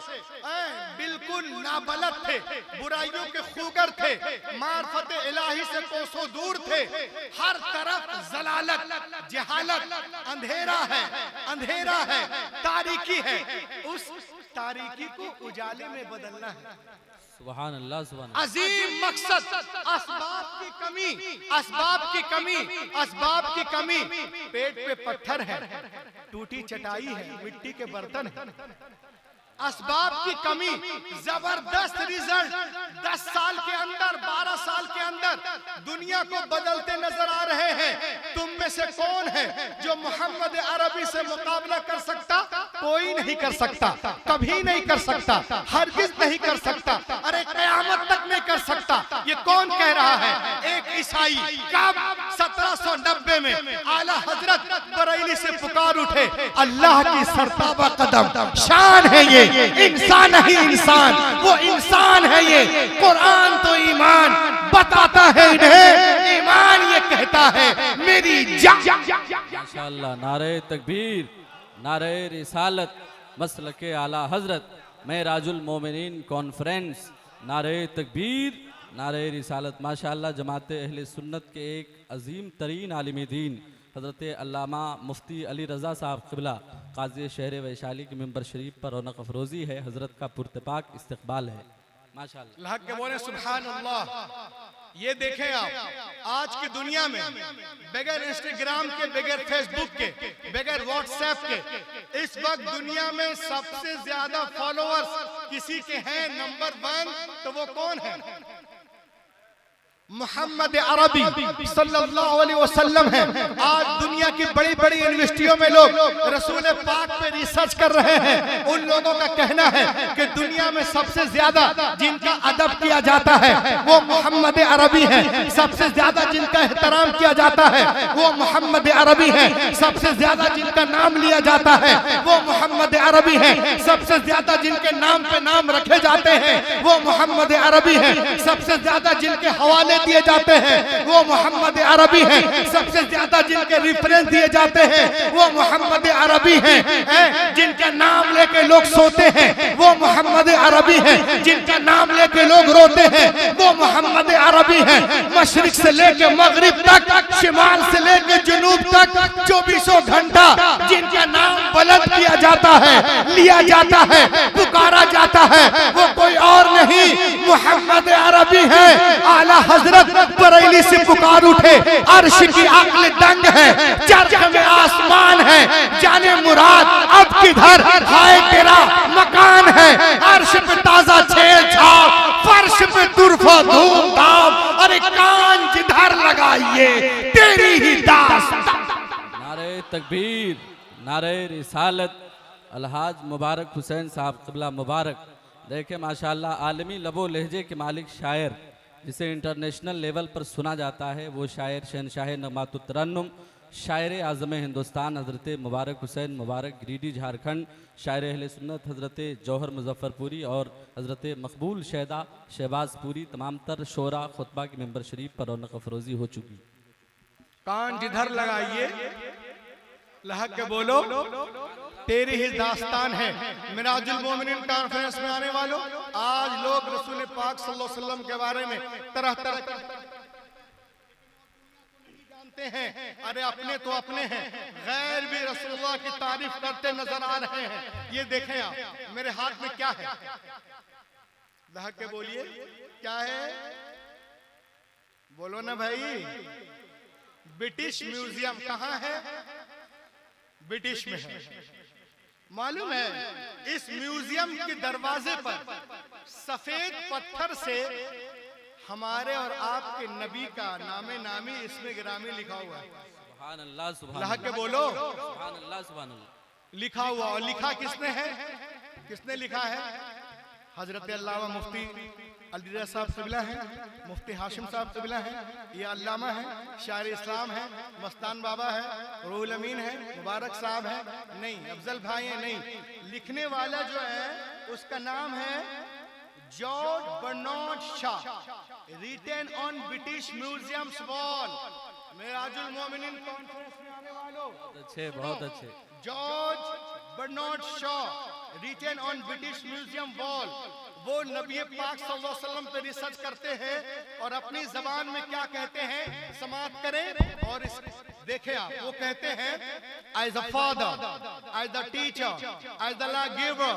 बिल्कुल नाबलद थे, बुराइयों के खूगर थे, मार्फत इलाही से कोसों दूर थे। हर तरफ जलालत, जहालत, अंधेरा है, अंधेरा है, तारीकी है। उस तारीकी को उजाले में बदलना है। सुभान अल्लाह, सुभान अल्लाह। अजीम मकसद, असबाब की कमी, असबाब की कमी, असबाब की कमी। पेट पे पत्थर है, टूटी चटाई है, मिट्टी के बर्तन है। असबाब की कमी, जबरदस्त रिजल्ट। 10 साल के अंदर, 12 साल के अंदर दुनिया को बदलते नजर आ रहे हैं। तुम में से कौन है जो मोहम्मद अरबी से मुकाबला कर सकता? कोई नहीं कर सकता, कभी नहीं कर सकता, हरगिज नहीं कर सकता, अरे कयामत तक नहीं कर सकता। ये कौन कह रहा है? एक ईसाई। कब? 1790 में आला हजरत बरेली से पुकार उठे। अल्लाह की सरताबा कदम शान है ये, इंसान ही इंसान, वो इंसान है ये। कुरान तो ईमान बताता है इन्हें, ईमान ये कहता है मेरी माशाअल्लाह। नारे तकबीर, नारे रिसालत, मसलके आला हजरत, मेराजुल मोमिनीन कॉन्फ्रेंस। नारे तकबीर, नारे रिसालत। माशाअल्लाह जमाते अहले सुन्नत के एक अजीम तरीन आलिम दीन हज़रत अल्लामा मुफ्ती अली रज़ा साहब क़िबला काज़ी शहर वैशाली के मिंबर शरीफ पर रौनक अफरोज़ी है। हज़रत का पुरतपाक इस्तक़बाल है। माशाअल्लाह। लहक के बोले सुभान अल्लाह। ये देखें आप, आज की दुनिया में बगैर इंस्टाग्राम के, बगैर फेसबुक के, बगैर व्हाट्सएप के, इस वक्त दुनिया में सबसे ज्यादा फॉलोअर्स किसी के हैं नंबर 1, तो वो कौन है? मोहम्मद अरबी सल्लल्लाहु अलैहि वसल्लम है। आज दुनिया की बड़ी बड़ी यूनिवर्सिटियों में लोग रसूल पाक पे रिसर्च कर रहे हैं। उन लोगों का कहना है कि दुनिया में सबसे ज्यादा जिनका अदब किया जाता है वो मोहम्मद अरबी है। सबसे ज्यादा जिनका एहतराम किया जाता है वो मोहम्मद अरबी है। सबसे ज्यादा जिनका नाम लिया जाता है वो मोहम्मद अरबी है। सबसे ज्यादा जिनके नाम पे नाम रखे जाते हैं वो मोहम्मद अरबी है। सबसे ज्यादा जिनके हवाले दिए जाते हैं वो मोहम्मद अरबी हैं। सबसे ज्यादा जिनके रेफरेंस दिए जाते हैं वो मोहम्मद अरबी हैं। जिनका नाम लेके लोग सोते हैं वो मोहम्मद अरबी हैं। जिनका नाम लेके लोग रोते हैं वो मोहम्मद अरबी हैं। मशरिक से लेके मगरिब तक, शिमाल से लेके जुनूब तक 24 घंटा जिनका नाम बुलंद किया जाता है, लिया जाता है, पुकारा जाता है, वो कोई और नहीं मोहम्मद अरबी हैं। आला हजरत बरेली से पुकार उठे। अर्श की अक्ल दंग है, चर्च में आसमान है, जाने मुराद अब किधर हाय तेरा मकान है। अर्श पे ताजा छेड़छाड़, फर्श पे तुरफा धूमधाम, अरे कान जिधर लगाइए तेरी ही दास्तान। नारे तकबीर, नारे रिसालत। अलहाज मुबारक हुसैन साहब क़िबला मुबारक। देखे माशाअल्लाह आलमी लबो लहजे के मालिक शायर, जिसे इंटरनेशनल लेवल पर सुना जाता है, वो शायर शहनशाह नगमातुत तरन्नुम शायर आज़म हिंदुस्तान हज़रत मुबारक हुसैन मुबारक गिरिडीह झारखंड, शायर अहले सुन्नत हज़रत जौहर मुजफ्फरपुरी और हज़रत मकबूल शहदा शहबाजपुरी तमाम तर शोरा खुतबा की मेंबर शरीफ पर रौनक अफरोज़ी हो चुकी। कान जिधर लगाइए लहक के बोलो, तेरी ही दास्तान है। मिराजुल मोमिनीन कॉन्फ्रेंस में आने वालों, आज लोग रसूल पाक सल्लल्लाहु अलैहि वसल्लम के बारे में तरह तरह जानते हैं। अरे अपने तो अपने हैं, गैर भी रसूलुल्लाह की तारीफ करते नजर आ रहे हैं। ये देखें आप, मेरे हाथ में क्या है, लहक के बोलिए क्या है, बोलो ना भाई। ब्रिटिश म्यूजियम कहाँ है? ब्रिटिश में है। मालूम है, इस म्यूजियम के दरवाजे पर सफेद पत्थर से हमारे और आपके नबी का नामे नामी इसमें गिरामी लिखा हुआ है। सुभान अल्लाह, सुभान अल्लाह के अल्लाह, बोलो, सुभान अल्लाह, सुभान अल्लाह। लिखा हुआ। और लिखा किसने है? किसने लिखा है? हजरत अल्लामा मुफ्ती अली साहब क़िबला है, मुफ्ती हाशिम साहब क़िबला है, ये अल्लामा है, शायर इस्लाम है, मस्तान बाबा है, रूहुल अमीन है, मुबारक साहब है, नहीं अफजल भाई है, नहीं। लिखने वाला जो है उसका नाम है George Bernard Shaw, written on British museum's wall. मिराजुल मोमिनीन कॉन्फ्रेंस में आने वालों, अच्छे, बहुत अच्छे। George Bernard Shaw, written on British museum wall. वो नबी पाक सल्लल्लाहु अलैहि वसल्लम पे रिसर्च करते हैं और अपनी जबान में क्या कहते हैं समाप्त करें। और देखें आप, वो कहते हैं as a father, as the teacher, as the law giver,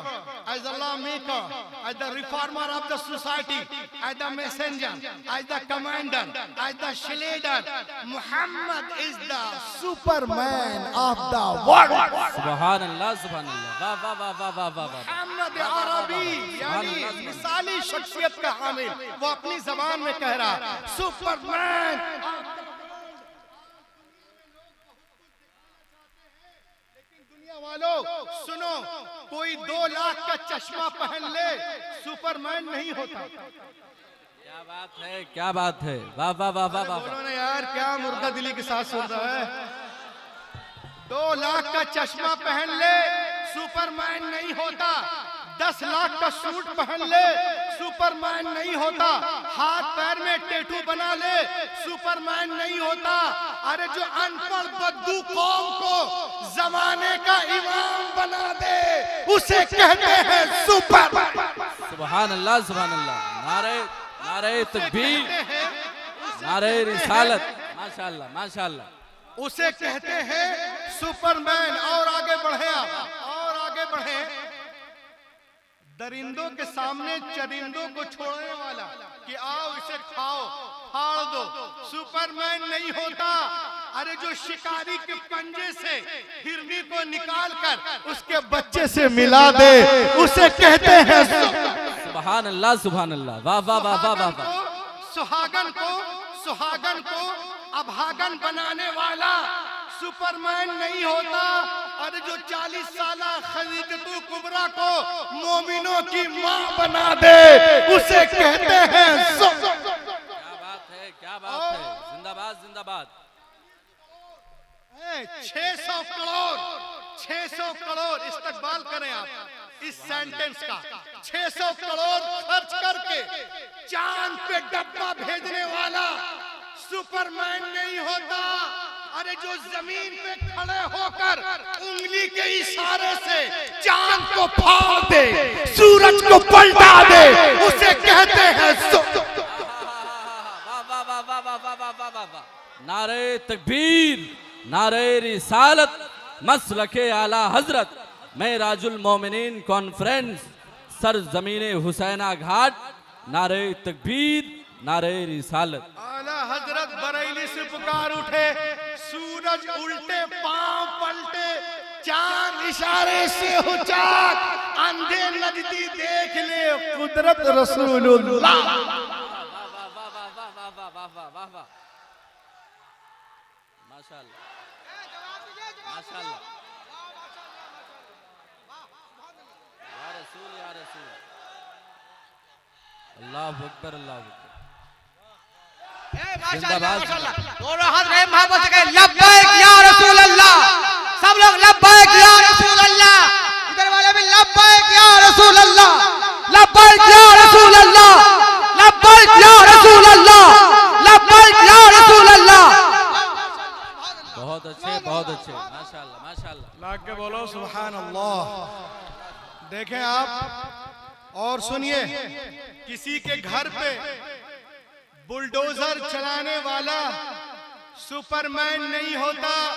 as the law maker, as the reformer of the society, as the messenger, as the commander, as the leader, Muhammad is the superman of the world. सुभान अल्लाह, सुभान अल्लाह, वाह वाह वाह वाह वाह वाह वाह। मुहम्मद अरबी यानी मिसाली शख्सियत का हामिल, वो अपनी जबान में कह रहा सुपरमैन। वालों सुनो, कोई 2 लाख का चश्मा पहन ले सुपरमैन नहीं होता। क्या बात है, क्या बात है, वाह वाह वाह वाह वाह। बोलो ना यार, क्या मुर्दा दिली के साथ सुन रहा है। 2 लाख का चश्मा पहन ले सुपरमैन नहीं होता। 10 लाख का सूट पहन ले सुपरमैन नहीं होता। हाथ पैर में टैटू बना ले सुपरमैन नहीं होता। अरे जो अनपढ़ बद्दू कौम को जमाने का इमाम बना दे उसे कहते हैं सुपर। सुभान अल्लाह, सुभान अल्लाह, नारे नारे तकबीर, नारे रिसालत, माशाअल्लाह माशाअल्लाह। उसे कहते हैं सुपरमैन। और आगे बढ़े आप, और आगे बढ़े। दरिंदों के सामने चरिंदों को छोड़ने वाला कि आओ इसे खाओ, फाड़ दो, सुपरमैन नहीं होता। अरे जो शिकारी के पंजे से हिरनी को निकाल कर उसके बच्चे से मिला दे उसे कहते हैं सुभान अल्लाह, सुभान अल्लाह, वाह वाह वाह वाह वाह वाह। सुहागन को अभागन बनाने वाला सुपरमैन नहीं होता। अरे जो 40 साल खदीजतुल कुबरा को मोमिनों की मां बना दे उसे कहते हैं क्या बात है, क्या बात है, जिंदाबाद जिंदाबाद। 600 करोड़ इस्तकबाल करें आप इस सेंटेंस का। 600 करोड़ खर्च करके चांद पे डब्बा भेजने वाला सुपरमैन नहीं होता। अरे जो जमीन पे खड़े होकर उंगली के इशारे से चांद को फाड़ दे, सूरज को पलटा दे उसे कहते हैं नारे तकबीर, नारे रिसालत, मसलके आला हजरत, मेराजुल मोमिनीन कॉन्फ्रेंस, सर जमीने हुसैना घाट, नारे तकबीर, नारे रिसालत। आला हजरत बरेली से पुकार उठे, सूरज उल्टे पांव पलटे, चांद इशारे से हुचाक, अंधे नजदी देख ले कुदरत रसूलुल्लाह। माशाअल्लाह माशाअल्लाह, या रसूल या रसूल, अल्लाहु अकबर अल्लाहु अकबर। माशाअल्लाह माशाअल्लाह, दोनों हाथ रहे मोहब्बत से कहे लब्बैक या लब्बैक या रसूल अल्लाह, लब्बैक या रसूल अल्लाह, लब्बैक या रसूल अल्लाह। बहुत अच्छे माशाल्लाह माशाल्लाह। लाग के बोलो सुभान अल्लाह। देखें आप और सुनिए, किसी के घर पे बुलडोजर चलाने वाला सुपरमैन नहीं होता।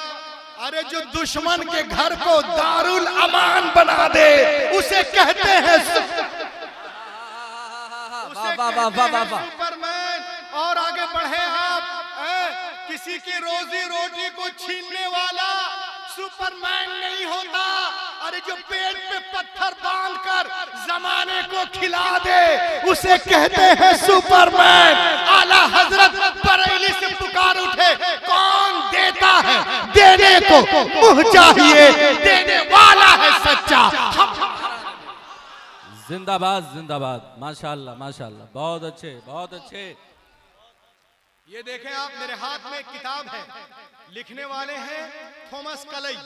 अरे जो दुश्मन के घर को दारुल अमान बना दे उसे कहते हैं सुपरमैन। और आगे बढ़े आप, किसी की रोजी रोटी को छीनने वाला सुपरमैन नहीं होता। अरे जो पेट पे पत्थर बांधकर जमाने को खिला दे उसे कहते हैं सुपरमैन। आला हजरत बरेली से पुकार उठे, कौन देता है देने को मुंह चाहिए, देने वाला है सच्चा। जिंदाबाद जिंदाबाद माशाल्लाह माशाल्लाह। बहुत अच्छे। ये देखें आप, मेरे हाथ में एक किताब है, लिखने वाले हैं थॉमस कलई।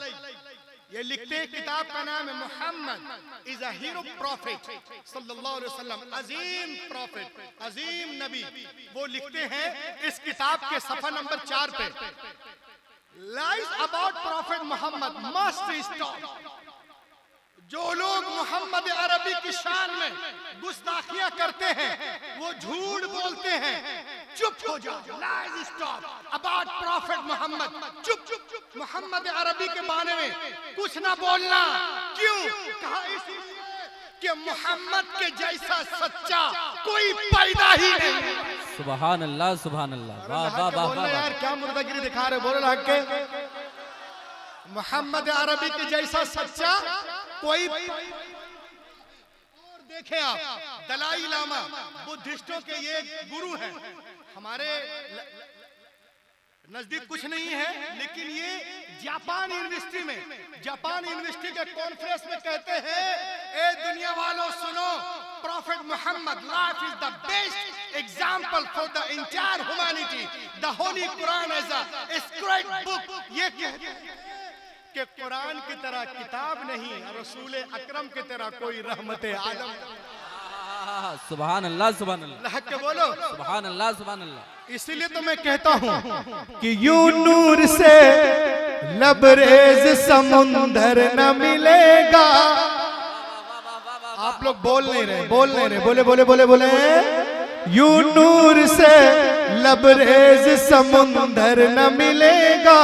ये लिखते हैं, किताब का नाम है Muhammad is a hero prophet सल्लल्लाहु अलैहि वसल्लम, अजीम प्रॉफिट, अजीम नबी। वो लिखते हैं इस किताब के सफा नंबर 4 पे, lies about prophet Muhammad must stop. जो लोग मोहम्मद अरबी की शान में गुस्ताखियां करते हैं, वो झूठ बोलते हैं, चुप हो जाओ। Lies stop about prophet Muhammad, चुप। मोहम्मद अरबी के बारे में कुछ ना बोलना। क्यों? कहा इसलिए कि मोहम्मद के जैसा सच्चा कोई पैदा ही नहीं। सुभान अल्लाह सुभान अल्लाह। वाह वाह वाह वाह यार, क्या मुर्दागिरी दिखा रहे, बोलो हक के। मोहम्मद अरबी के जैसा सच्चा कोई। और देखें आप, दलाई लामा बुद्धिस्टों के ये गुरु हैं। हमारे नजदीक कुछ नहीं है, लेकिन ये जापान यूनिवर्सिटी के कॉन्फ्रेंस में कहते हैं, ए दुनिया वालों सुनो, prophet Mohammad life is the best example for the entire humanity, the holy Quran is a sacred book. ये कहते हैं कि कुरान की तरह किताब नहीं, रसूल अकरम की तरह कोई रहमत आलम। सुभान अल्लाह सुभान अल्लाह। लहक के बोलो सुभान अल्लाह सुभान अल्लाह। इसीलिए तो मैं कहता हूँ कि यूं नूर से लबरेज समुंदर न मिलेगा। आप लोग बोल नहीं रहे, बोले। यूं नूर से लबरेज समुंदर न मिलेगा,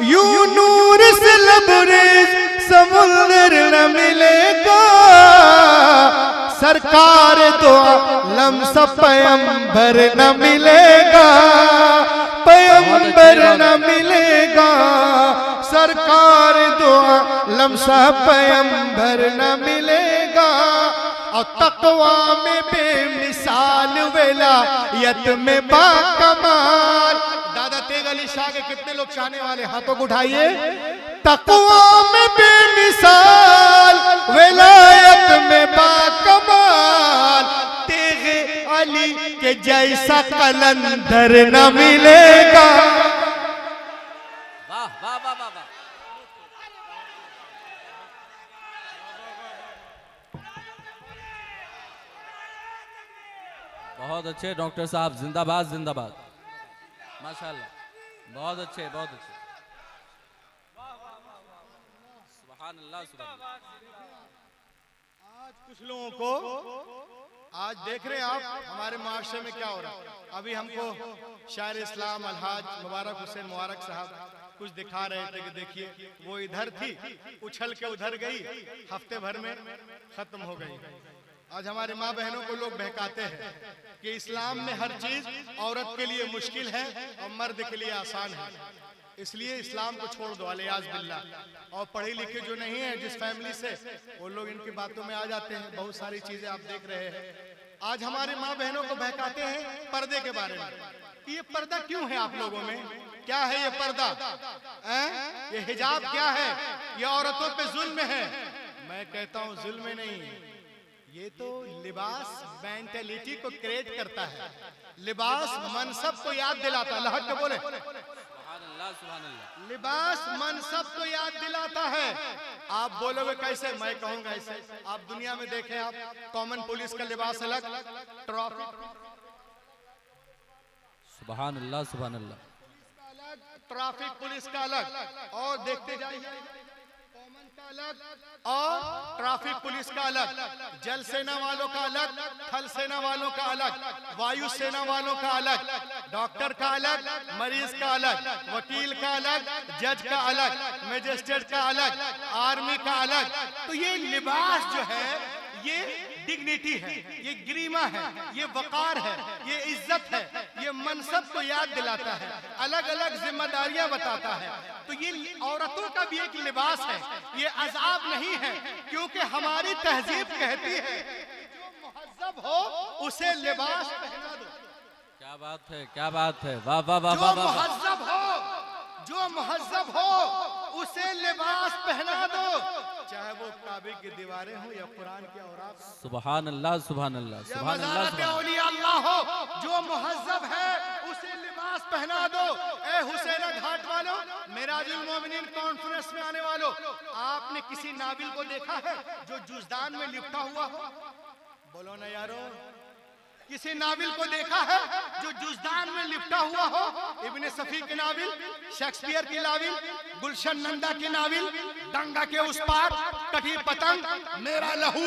यूं नूर से लबरेज समुंदर न मिलेगा। सरकार दो आलम सा पैगंबर न मिलेगा, पैगंबर न मिलेगा। सरकार दो आलम सा पैगंबर न मिलेगा। और तकवा में बेमिसाल, विलायत में बाकमाल। दादा तेग अली शाह के कितने लोग चाहने वाले, हाथों को उठाइए। तकवा में बेमिसाल, विलायत में बाकमाल। तेग अली के जैसा कलंदर न मिलेगा। वाह वाह वाह वाह। बहुत अच्छे डॉक्टर साहब, जिंदाबाद जिंदाबाद माशाल्लाह। बहुत अच्छे सुभान अल्लाह सुभान अल्लाह। आज कुछ लोगों को, आज देख रहे हैं आप हमारे मुआशरे में क्या हो रहा है। अभी हमको शायर इस्लाम अलहाज मुबारक हुसैन मुबारक साहब कुछ दिखा रहे थे कि देखिए वो इधर थी, उछल के उधर गई, हफ्ते भर में खत्म हो गई। आज हमारे माँ बहनों को लोग बहकाते हैं कि इस्लाम में हर चीज औरत के लिए मुश्किल है और मर्द के लिए आसान है, इसलिए इस्लाम को छोड़ दो, अलियाज बिल्लाह। और पढ़े लिखे जो नहीं है जिस फैमिली से, वो लोग इनकी बातों में आ जाते हैं। बहुत सारी चीजें आप देख रहे हैं। आज हमारे माँ बहनों को बहकाते हैं पर्दे के बारे में। ये पर्दा क्यों है आप लोगों में? क्या है ये पर्दा? ये हिजाब क्या है? ये औरतों पे जुल्म है। मैं कहता हूँ जुल्म नहीं, ये तो लिबास मेंटेलिटी को क्रिएट करता है। लिबास मनसब को याद दिलाता है। लहक के बोले अल्लाह सुभान अल्लाह। लिबास मनसब को याद दिलाता है। आप बोलोगे कैसे, मैं कहूंगा ऐसे। आप दुनिया में देखें, आप कॉमन पुलिस का लिबास अलग, सुभान अल्लाह सुभान अल्लाह। ट्रैफिक पुलिस का अलग, और देखते जाइए कॉमन का अलग और ट्रैफिक पुलिस का अलग, जल सेना वालों का अलग, थल सेना वालों का अलग, वायु सेना वालों का अलग, डॉक्टर का अलग, मरीज का अलग, वकील का अलग, जज का अलग, मजिस्ट्रेट का अलग, आर्मी का अलग। तो ये लिबास जो है ये डिग्निटी है, ये गरिमा है, ये वकार है, ये इज्जत है, ये मनसब को याद दिलाता है, अलग अलग जिम्मेदारियां बताता है। तो ये औरतों का भी एक लिबास है, ये अज़ाब नहीं है, क्योंकि हमारी तहजीब कहती है जो मुहज्जब हो उसे लिबास पहना दो। क्या बात है, क्या बात है, वाह वाह वाह वाह। जो मुहज्जब हो उसे लिबास पहना दो, चाहे वो काबे की दीवारें हो या कुरान के औरात। सुभान अल्लाह सुभान अल्लाह सुभान अल्लाह। औलिया अल्लाह हो, जो मुहज्जब है उसे लिबास पहना दो। ए हुसैना घाट वालों, मिराजुल मोमिनीन कॉन्फ्रेंस में आने वालों, आपने किसी नाबिल को देखा है जो जुज़दान में लिपटा हुआ हो? बोलो ना यारो, किसी नाबिल को देखा है जो जुज़दान में लिपटा हुआ हो? इब्ने सफी के नाबिल, शेक्सपियर की नाबिल, गुलशन नंदा की नाबिल, गंगा के उस पार, कटी पतंग, मेरा लहू,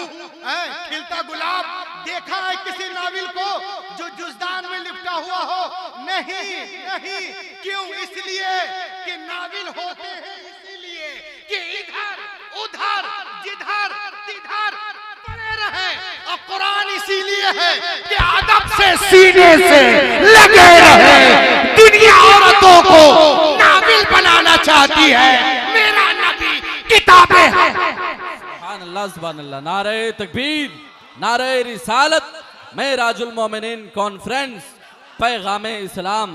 खिलता गुलाब, देखा है किसी नाबिल को जो जुज़दान में लिपटा हुआ हो? नहीं नहीं। क्यों? इसलिए कि नाबिल होते हैं इसीलिए कि इधर उधर जिधर तिधर पड़े रहे, और कुरान इसीलिए है कि अदब से सीने से लगे रहे। दुनिया औरतों को नाबिल बनाना चाहती है, मेरा नबी किताबें है। सुभान अल्लाह सुभान अल्लाह। नारे तकबीर, नारे रिसालत, मेराजुल मोमिनीन कॉन्फ्रेंस, पैगामे इस्लाम।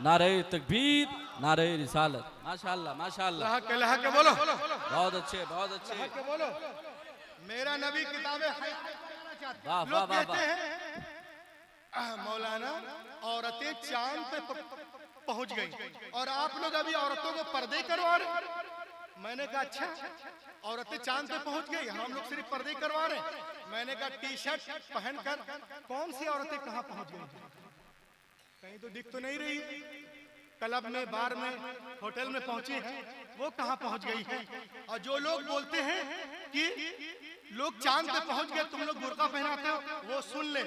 नारे तकबीर, नारे रिसालत। माशाअल्लाह माशाअल्लाह। लहा के बोलो, बहुत अच्छे बहुत अच्छे। बोलो मेरा नबी किताबें। वाह वाह लोग वाह कहते हैं मौलाना औरतें चांद पे पहुंच गई और आप लोग अभी औरतों को पर्दे करवा रहे। मैंने कहा अच्छा, औरतें चांद पे पहुंच गई, हम लोग सिर्फ पर्दे करवा रहे। मैंने कहा टी शर्ट पहनकर कौन सी औरतें कहां पहुंच गई? कहीं तो दिख तो नहीं रही। क्लब में, बार में, होटल में पहुंची है, वो कहां पहुंच गई है? और जो लोग बोलते हैं कि लोग चांद पे पहुंच गए, तुम लोग बुर्का पहनाते हो, वो सुन ले,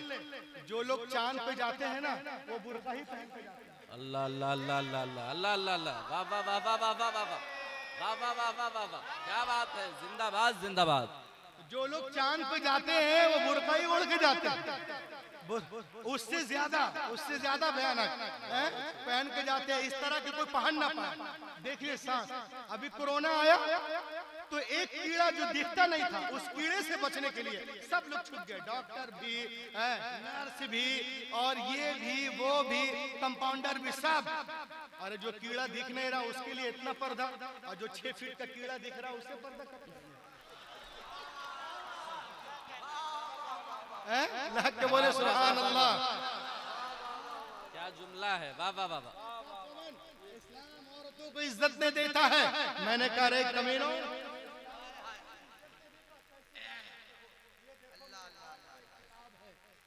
जो लोग चांद पे जाते हैं ना वो बुर्का ही पहन के जाते हैं। अल्लाह अल्लाह अल्लाह अल्लाह अल्लाह अल्लाह अल्लाह। वाह वाह वाह वाह वाह वाह वाह वाह वाह वाह वाह वाह वाह। क्या बात है, जिंदाबाद जिंदाबाद। जो लोग चांद पे जाते हैं वो बुर्का ही ओढ़ के जाते हैं। उससे ज्यादा भयानक पहन के जाते हैं, इस तरह के कोई पहन ना पाए। देखिए सांस, अभी कोरोना आया तो एक कीड़ा जो दिखता नहीं था, उस कीड़े से बचने के लिए सब लोग छूट गए, डॉक्टर भी, नर्स भी, और ये भी, वो भी, कंपाउंडर भी, सब। अरे जो कीड़ा दिख नहीं रहा उसके लिए इतना पर्दा, और जो 6 फीट का कीड़ा दिख रहा उससे पर्दा लग के बोले सुभान अल्लाह। क्या जुमला है, वाह वाह वाह वाह। इस्लाम औरतों को इज्जत नहीं देता है। मैंने कहा रे कमीनों,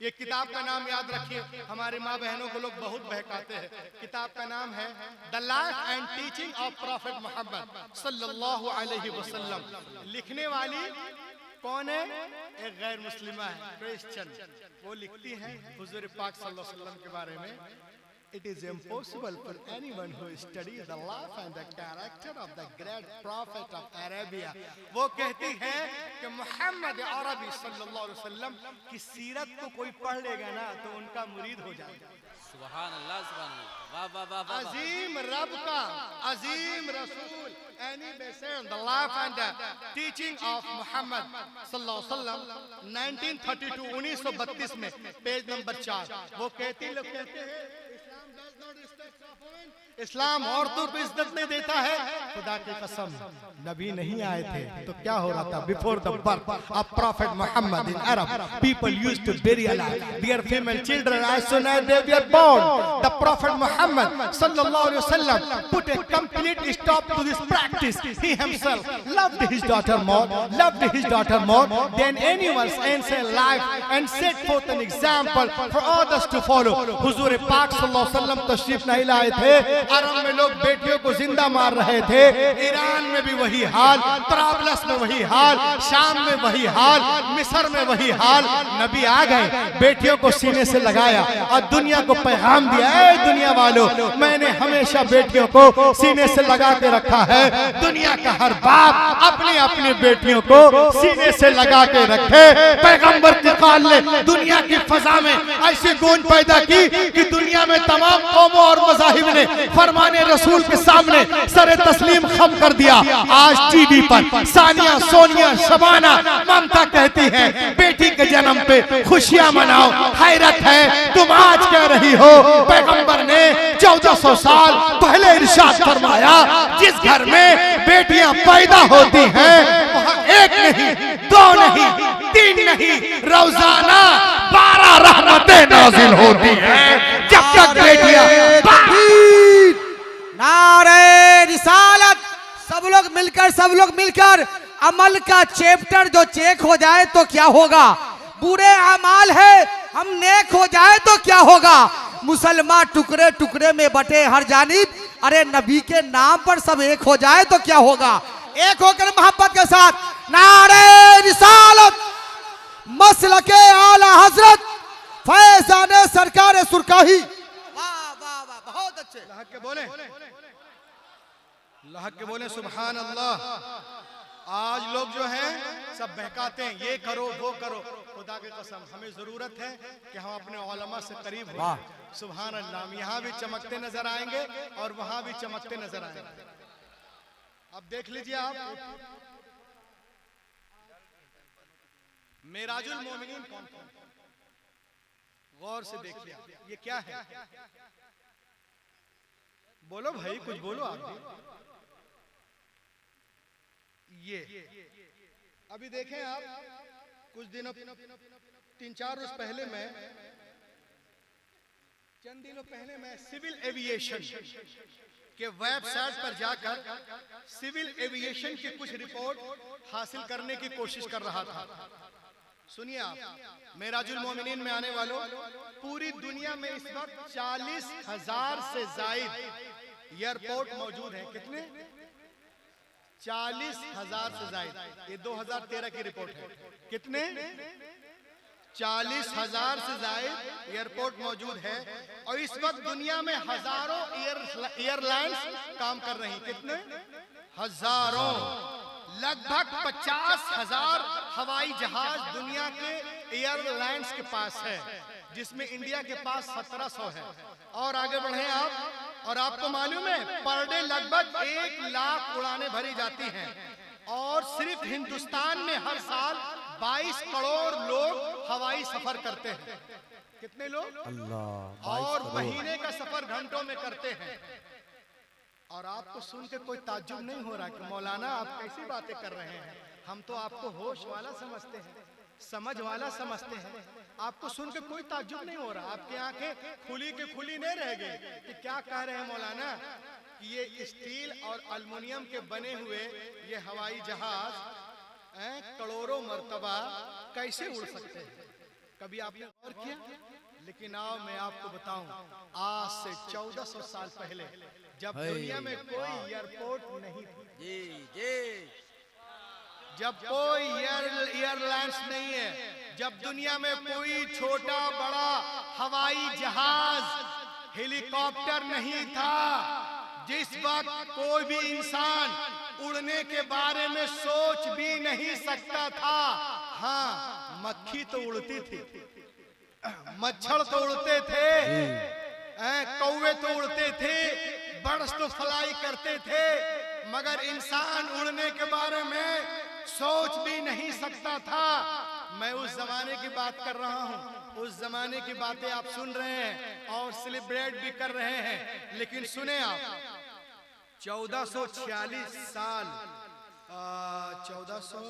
ये किताब का नाम याद रखिए, हमारी माँ बहनों को लोग बहुत बहकाते हैं। किताब का नाम है the life and teaching of prophet Muhammad सल्लल्लाहु अलैहि वसल्लम। लिखने वाली कौन है? एक गैर मुस्लिमा है, क्रिश्चियन। वो लिखती हैं हुजूर पाक सल्लल्लाहु अलैहि वसल्लम के बारे में, It is impossible for anyone who studies the life and the character of the great prophet of Arabia। वो कहती है कि मोहम्मद अरबी सल्लल्लाहु अलैहि वसल्लम की सीरत को कोई पढ़ लेगा ना तो उनका मुरीद हो जाएगा। सुभान अल्लाह सुभान अल्लाह। वाह वाह वाह वाह। अजीम रब का अजीम रसूल Annie Besant the life and the teaching of Muhammad सल्लल्लाहु अलैहि वसल्लम 1932 1932 में पेज नंबर 4 वो कहते हैं इस्लाम औरतों को इज्जत नहीं देता है, खुदा की कसम नबी नहीं आए थे तो क्या हो रहा था? Before the birth of prophet Muhammad in Arab people used to bury alive their female children as soon as they were born. The prophet Muhammad sallallahu alaihi wasallam put a complete stop to this practice. He himself loved his daughter more than anyone's ancient life and set forth an example for others to follow. हुजूर पाक सल्लल्लाहु अलैहि वसल्लम तशरीफ नहीं लाए थे, अरब में लोग बेटियों को जिंदा मार रहे थे, ईरान में भी वही हाल, तराबलस में वही हाल, शाम में वही हाल, मिस्र में वही हाल। नबी आ गए, बेटियों को सीने से लगाया और दुनिया को पैगाम दिया, ऐ दुनिया वालों, मैंने हमेशा बेटियों को सीने से लगा के रखा है। दुनिया का हर बाप अपनी अपनी बेटियों को सीने से लगा के रखे। पैगंबर की काल ने दुनिया की फजा में ऐसी गूंज पैदा की कि दुनिया में तमाम कौमों और मज़ाहिब ने फरमाने रसूल के सामने सरे तस्लीम खम कर दिया। आज टीवी पर सानिया, सोनिया, शबाना, ममता कहती हैं बेटी के जन्म पे खुशियां मनाओ। हैरत है तुम आज कह रही हो, पैगंबर ने 1400 साल पहले इरशाद फरमाया जिस घर में बेटियां पैदा होती हैं वहां एक नहीं, दो नहीं, तीन नहीं, रोजाना 12 रहमतें नाजिल होती हैं। जब तक बेटियां नारे रिसालत, सब लोग मिलकर अमल का चैप्टर जो चेक हो जाए तो क्या होगा? बुरे अमाल है, हम नेक हो जाए तो क्या होगा? मुसलमान टुकड़े टुकड़े में बटे हर जानिब, अरे नबी के नाम पर सब एक हो जाए तो क्या होगा? एक होकर मोहब्बत के साथ नारे रिसालत, मसलके आला हजरत फैजान सरकार सुरकाही। वाह वाह वाह, बहुत अच्छे। लहक के बोले सुभान अल्लाह। आज लोग जो हैं सब बहकाते हैं, ये करो वो करो। खुदा की कसम हमें जरूरत है कि हम अपने उलमा से करीब हो। सुभान अल्लाह। हम यहाँ भी चमकते नजर आएंगे और वहां भी चमकते नजर आएंगे। अब देख लीजिए आप मेराजुल मोमिनीन कौन कौन, गौर से देखिए ये क्या है? बोलो भाई, कुछ बोलो आप भी। ये अभी देखें आप, कुछ दिनों 3-4 रोज पहले मैं चंद दिनों पहले मैं सिविल एविएशन के वेबसाइट पर जाकर सिविल एविएशन की कुछ रिपोर्ट हासिल करने की कोशिश कर रहा था। सुनिए आप, मेराजुल मोमिनीन में आने वालों, पूरी दुनिया में इस वक्त 40,000 से जायद एयरपोर्ट मौजूद हैं। कितने? 40,000 से जायद। ये 2013 की रिपोर्ट है। कितने? 40,000 से जायद एयरपोर्ट मौजूद है और इस वक्त दुनिया में हजारों एयरलाइंस काम कर रही। कितने? हजारों। लगभग 50,000 हवाई जहाज दुनिया के एयरलाइंस के पास है, जिसमें इंडिया के पास 1700 है। और आगे बढ़े आप, और आपको मालूम है पर डे लगभग 1 लाख उड़ानें भरी जाती हैं और सिर्फ हिंदुस्तान में हर साल 22 करोड़ लोग हवाई सफर करते हैं। कितने लोग? और महीने का सफर घंटों में करते हैं। और आपको सुन के कोई ताज्जुब नहीं हो रहा कि मौलाना आप कैसी बातें कर रहे हैं? हम तो आपको होश वाला समझते हैं, समझ वाला समझते हैं। आपको सुन के कोई ताज्जुब नहीं हो रहा, आपकी आंखें खुली के खुली नहीं रह गई कि क्या कह रहे हैं मौलाना कि ये स्टील और एल्युमिनियम के बने हुए ये हवाई जहाज करोड़ों मर्तबा कैसे उड़ सकते हैं? कभी आपने गौर किया? लेकिन आओ मैं आपको बताऊं, आज से 1400 साल पहले जब दुनिया में कोई एयरपोर्ट नहीं थी, जब कोई एयरलाइंस नहीं है, जब दुनिया में कोई छोटा बड़ा हवाई जहाज हेलीकॉप्टर नहीं था, जिस वक्त कोई भी इंसान उड़ने के बारे में सोच भी नहीं सकता था। हाँ, मक्खी तो उड़ती थी, मच्छर तो उड़ते थे, कौवे तो उड़ते थे, बर्ड्स तो फ्लाई करते थे, मगर इंसान उड़ने के बारे में सोच भी नहीं सकता था। मैं उस जमाने की बात कर रहा हूँ, उस जमाने की बातें आप सुन रहे हैं और सेलिब्रेट भी कर रहे हैं। लेकिन सुने आप, 1446 साल 1400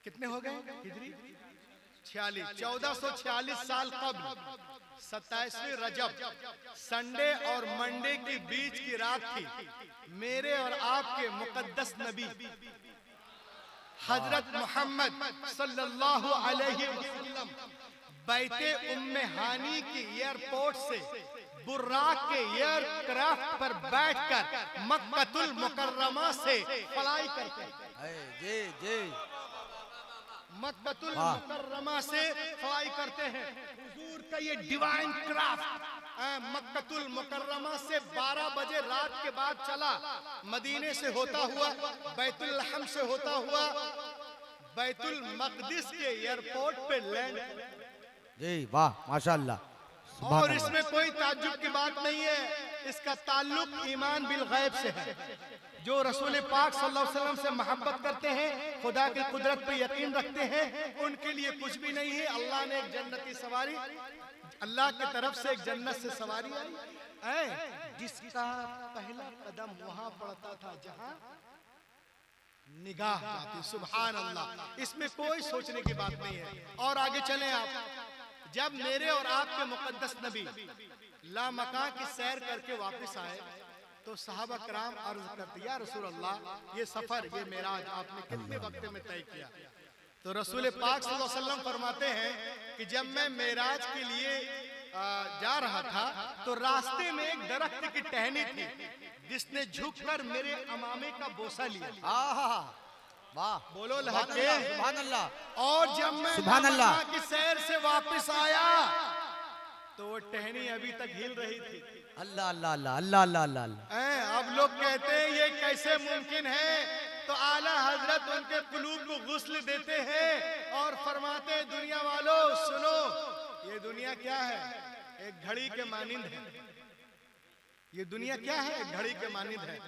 कितने हो गए हिजरी 46 1446 साल कब्ल 27वीं रजब संडे और मंडे के बीच की रात थी। मेरे और आपके मुकद्दस नबी हजरत मोहम्मद सल्लल्लाहु अलैहि वसल्लम बैते उम्मे हानी की एयरपोर्ट से बुर्राक के एयरक्राफ्ट पर बैठकर मक्कतुल मुकर्रमा से फ्लाई करते जी जी मक्कतुल मुकर्रमा से फ्लाई करते हैं। हुजूर का ये डिवाइन क्राफ्ट मक्कतुल मुकर्रमा से 12 बजे रात के बाद चला, मदीने से होता हुआ बैतुल लहम से होता हुआ बैतुल मकदिस के एयरपोर्ट पे लैंड। जी वाह माशाअल्लाह। और इसमें कोई ताज्जुब की बात नहीं है, इसका ताल्लुक ईमान बिल गैब से है। जो रसूल पाक सल्लल्लाहु अलैहि वसल्लम से मोहब्बत करते हैं, खुदा की कुदरत पे यकीन रखते हैं, उनके लिए कुछ भी नहीं है। अल्लाह ने एक जन्नती सवारी, अल्लाह की तरफ से एक जन्नत से सवारी आई, जिसका पहला कदम वहां पड़ता था जहां निगाह जाती। सुभान अल्लाह, इसमें कोई सोचने की बात नहीं है। और आगे चलें आप। जब मेरे और आपके मुकद्दस नबी लामका की सैर करके वापस आए तो सहाबा कराम अर्ज करते, या रसूल अल्लाह, ये सफर, ये मेराज आपने कितने वक्त में तय किया? तो रसूल पाक सल्लल्लाहु अलैहि वसल्लम फरमाते हैं कि जब मैं मेराज के लिए जा रहा था तो रास्ते में एक दरख्त की टहनी थी जिसने झुककर मेरे अमामे का बोसा लिया। वाह, बोलो लहके सुभान अल्लाह। और जब मैं सुभान अल्लाह की सैर से वापस आया तो वो टहनी अभी तक हिल रही थी। अल्लाह अल्लाह अल्लाह अल्लाह अल्लाह अल्लाह। अब लोग कहते हैं ये कैसे मुमकिन है, तो आला हजरत उनके कुलूब को गुस्ल देते हैं और फरमाते हैं, दुनिया वालों सुनो, ये दुनिया क्या है? एक घड़ी के मानिंद है। ये दुनिया क्या है? एक घड़ी के मानिंद है।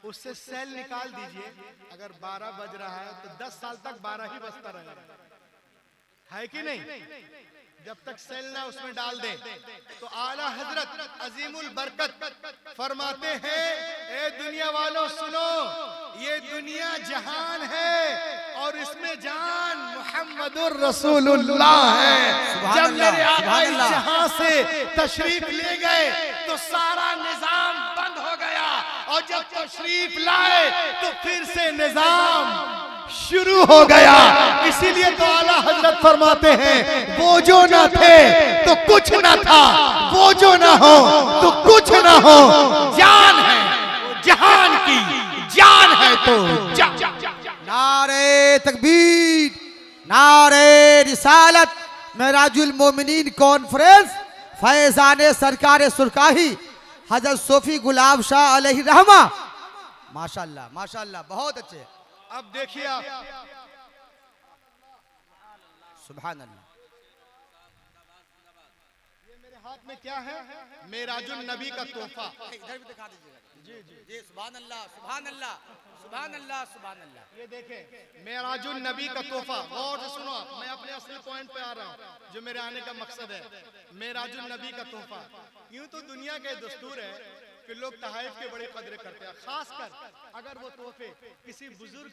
उससे सेल निकाल दीजिए, अगर 12 बज रहा है तो 10 साल तक 12 ही बजता रहेगा, है कि नहीं? जब तक सेल ना उसमें डाल दे। तो आला हजरत अजीमुल बरकत फरमाते हैं, ए दुनिया वालों सुनो, ये दुनिया जहान है और इसमें जान मुहम्मदुर रसूलुल्लाह है। जब मेरे आका इस जहां से तशरीफ ले गए तो सारा निजाम बंद हो गया, और जब तशरीफ लाए तो फिर से निजाम शुरू हो गया। इसीलिए तो आला हजरत फरमाते हैं, वो जो ना थे तो कुछ ना था, वो जो ना हो तो कुछ ना हो, जान है जहान की, जान है तो नारे तकबीर, नारे रिसालत, मेराजुल मोमिनीन कॉन्फ्रेंस, फैजान सरकार सुरकाही हजरत सोफी गुलाब शाह अलैहि रहमा। माशाअल्लाह माशाअल्लाह, बहुत अच्छे। अब देखिए आप, सुभान अल्लाह। ये मेरे हाथ में क्या है? मेराजुल नबी का तोहफा। इधर भी दिखा दीजिएगा। जी जी जी, सुभान अल्लाह सुभान अल्लाह सुभान अल्लाह सुभान अल्लाह। ये देखें, मेराजुल नबी का तोहफा। गौर से सुनो, मैं अपने असली पॉइंट पे आ रहा हूँ, जो मेरे आने का मकसद है। मेराजुल नबी का तोहफा। यूं तो दुनिया का दस्तूर है कि लोग तहाइफ के बड़ी कदर करते हैं, खासकर अगर वो तोहफे किसी बुजुर्ग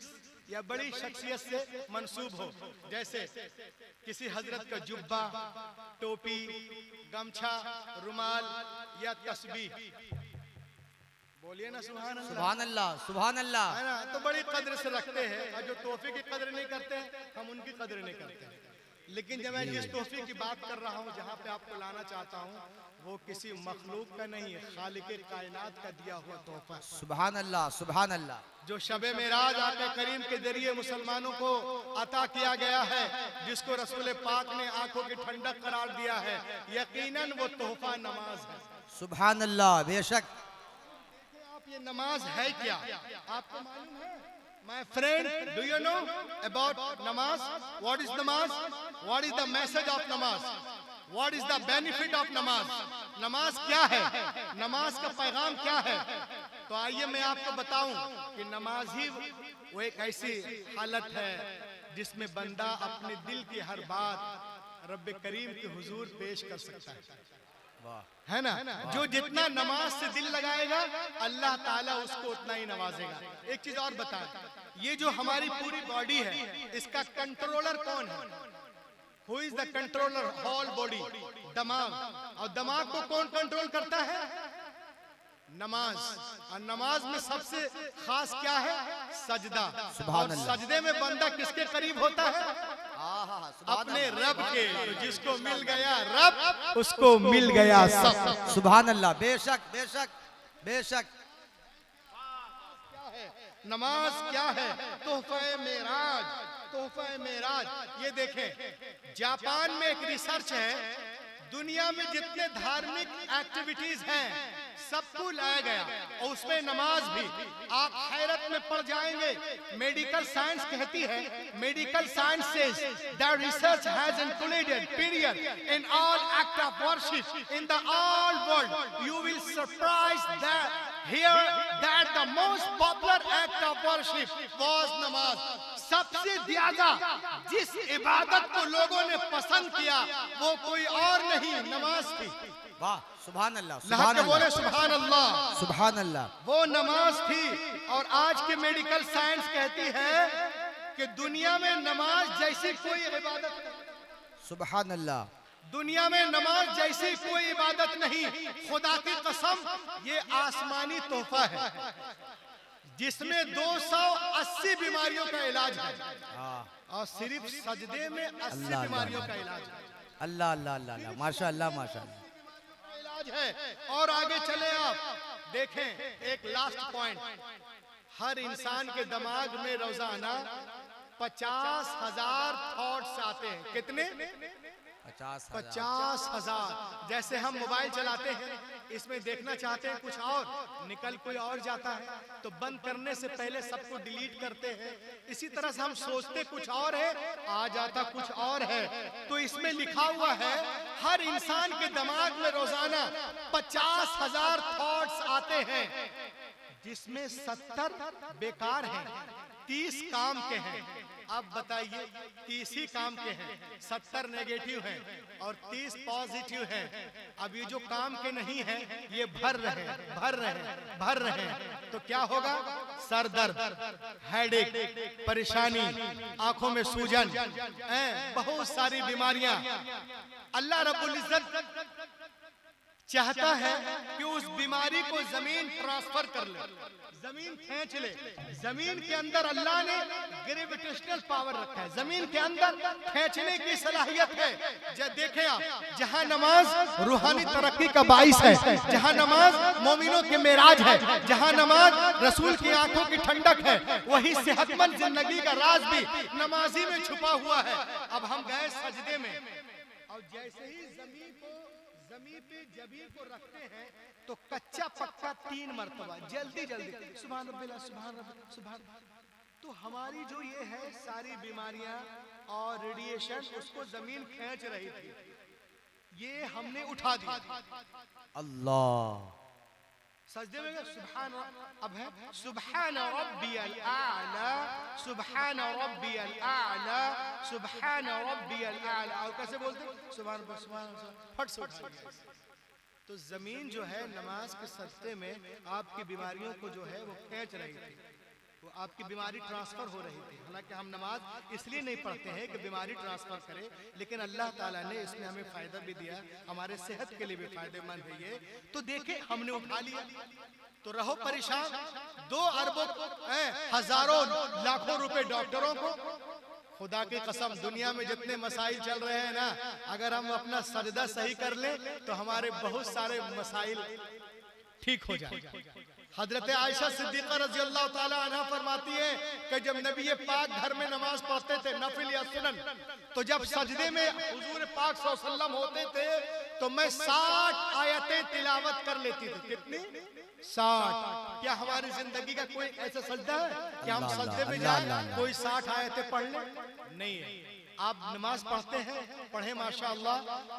या बड़ी शख्सियत से मंसूब हो, जैसे किसी हजरत का जुब्बा, टोपी, गमछा, रुमाल या तस्बीह। बोलिए ना सुभान अल्लाह। सुभान अल्लाह सुभान अल्लाह, है ना? तो बड़ी कद्र से रखते हैं, और जो तोहफे की कद्र नहीं करते हम उनकी कद्र नहीं करते। लेकिन जब मैं जिस तोहफे की बात कर रहा हूँ, जहाँ पे आपको लाना चाहता हूँ, वो किसी मखलूक का नहीं है, खालिक कायनात का दिया हुआ तोहफा। सुभान अल्लाह सुभान अल्लाह। जो शबे मेराज आका करीम के जरिए मुसलमानों को अता किया गया है, जिसको रसूल पाक ने आंखों की ठंडक करार दिया है, यकीनन वो तोहफा नमाज है। सुभान अल्लाह, बेशक। आप ये नमाज है क्या? आपको मालूम है? My friend, do you know about namaz? What is namaz? What is the message of namaz? What is the benefit of namaz? नमाज क्या है? नमाज का पैगाम क्या है? तो आइए मैं आपको बताऊं कि नमाज ही वो एक ऐसी हालत है जिसमें बंदा अपने दिल की हर बात रब्बे करीम के हुजूर पेश कर सकता है। है ना? जो जितना नमाज से दिल लगाएगा अल्लाह ताला उसको उतना ही नवाजेगा। एक चीज और बता, ये जो हमारी पूरी बॉडी है इसका कंट्रोलर कौन है? Who is the controller whole body? दिमाग। और दिमाग को कौन कंट्रोल करता है? नमाज। और नमाज में सबसे खास क्या है? सजदा। और सजदे में बंदा किसके करीब होता है? अपने रब के। तो जिसको मिल गया रब उसको मिल गया सब। सुभान अल्लाह। बेशक बेशक बेशक। नमाज क्या है? तोहफा मेराज। तोहफा मेराज। ये देखें, जापान में एक रिसर्च है, दुनिया में जितने धार्मिक एक्टिविटीज हैं सबको लाया गया और उसमें नमाज भी। आप हैरत में पड़ जाएंगे। मेडिकल साइंस कहती है, medical science says that research has included period in all act of worship in the all world. You will surprise that here that the most popular act of worship was नमाज। सबसे ज्यादा जिस इबादत को लोगों ने पसंद किया वो कोई और नहीं, नमाज थी। वाह, सुभान अल्लाह। सुभान अल्लाह। बोले सुभान अल्लाह। सुभान अल्लाह। वो नमाज थी। और आज के मेडिकल साइंस कहती है कि दुनिया में नमाज जैसी कोई इबादत नहीं। सुभान अल्लाह। दुनिया में नमाज जैसी कोई इबादत नहीं। खुदा की कसम, ये आसमानी तोहफा है जिसमें 280 बीमारियों का इलाज है और सिर्फ सजदे में 80 बीमारियों का इलाज है। अल्लाह अल्लाह अल्लाह, माशाअल्लाह माशाअल्लाह इलाज है। और आगे चले आप देखें, एक लास्ट पॉइंट, हर इंसान के दिमाग में रोजाना 50,000 थॉट्स आते हैं। कितने? 50,000। जैसे हम मोबाइल चलाते हैं, इसमें देखना चाहते हैं कुछ और, निकल कोई और जाता है तो बंद करने से पहले सबको डिलीट करते हैं। इसी तरह से हम सोचते कुछ और है, आ जाता कुछ और है। तो इसमें लिखा हुआ है हर इंसान के दिमाग में रोजाना 50,000 थॉट्स आते हैं, जिसमें 70 बेकार हैं, 30 काम के हैं। अब बताइए, 30 ही काम के हैं, 70 नेगेटिव हैं और 30 पॉजिटिव हैं। अब ये जो काम के नहीं हैं ये भर रहे हैं तो क्या होगा? सर दर्द, हेडेक, परेशानी, आंखों में सूजन, बहुत सारी बीमारियां। अल्लाह रब्बुल इज्जत चाहता है कि उस बीमारी को जमीन ट्रांसफर कर ले, जमीन खींच ले। जमीन के अंदर अल्लाह ने ग्रेविटेशनल पावर रखा है, जमीन के अंदर खींचने की सलाहियत है। देखें आप, जहां नमाज रूहानी तरक्की का बाइस है, जहां नमाज मोमिनों के मेराज है, जहां नमाज रसूल की आंखों की ठंडक है, वही सेहतमंद जिंदगी का राज भी नमाजी में छुपा हुआ है। अब हम गए सजदे में और जैसे ही जमीन पे जबी को रखते हैं तो कच्चा पक्का 3 मरतबा जल्दी सुभान रब्बिल सुभान रब्बिल सुभान। तो हमारी जो ये है सारी बीमारियां और रेडिएशन उसको जमीन खींच रही थी, ये हमने उठा दी। अल्लाह। सजदे में सुभान, अब है सुभान रब्बियल आला, सुभान रब्बियल आला, सुभान रब्बियल आला। और कैसे बोलते? सुभान सुभान फट से। तो जमीन जो है नमाज के सजदे में आपकी बीमारियों को जो है वो खींच रही थी, वो आपकी बीमारी ट्रांसफर हो रही थी। हालांकि हम नमाज इसलिए नहीं पढ़ते हैं कि बीमारी ट्रांसफर करे, लेकिन अल्लाह ताला ने इसमें हमें फायदा भी दिया, हमारे सेहत के लिए भी फायदेमंद है ये। तो देखे हमने उठा लिया तो रहो परेशान। 2 अरबों हजारों लाखों रुपए डॉक्टरों को। खुदा की कसम, दुनिया में जितने मसाइल चल रहे हैं ना, अगर हम अपना सजदा सही कर लें तो हमारे बहुत सारे मसाइल ठीक हो जाए। हजरत आयशा सिद्दीक़ा रज़ी अल्लाह ताला अन्हा फरमाती है कि जब नबी पाक घर में नमाज पढ़ते थे नफिल या सुनन, तो जब सजदे में हुजूर पाक सल्लल्लाहु अलैहि वसल्लम होते थे तो मैं 60 आयतें तिलावत कर लेती थी। कितनी? 60। क्या हमारी जिंदगी का कोई ऐसा सजदा है कि हम सजदे में जाएं कोई 60 आयतें पढ़ लें? नहीं है। आप नमाज पढ़ते हैं, पढ़े माशाअल्लाह,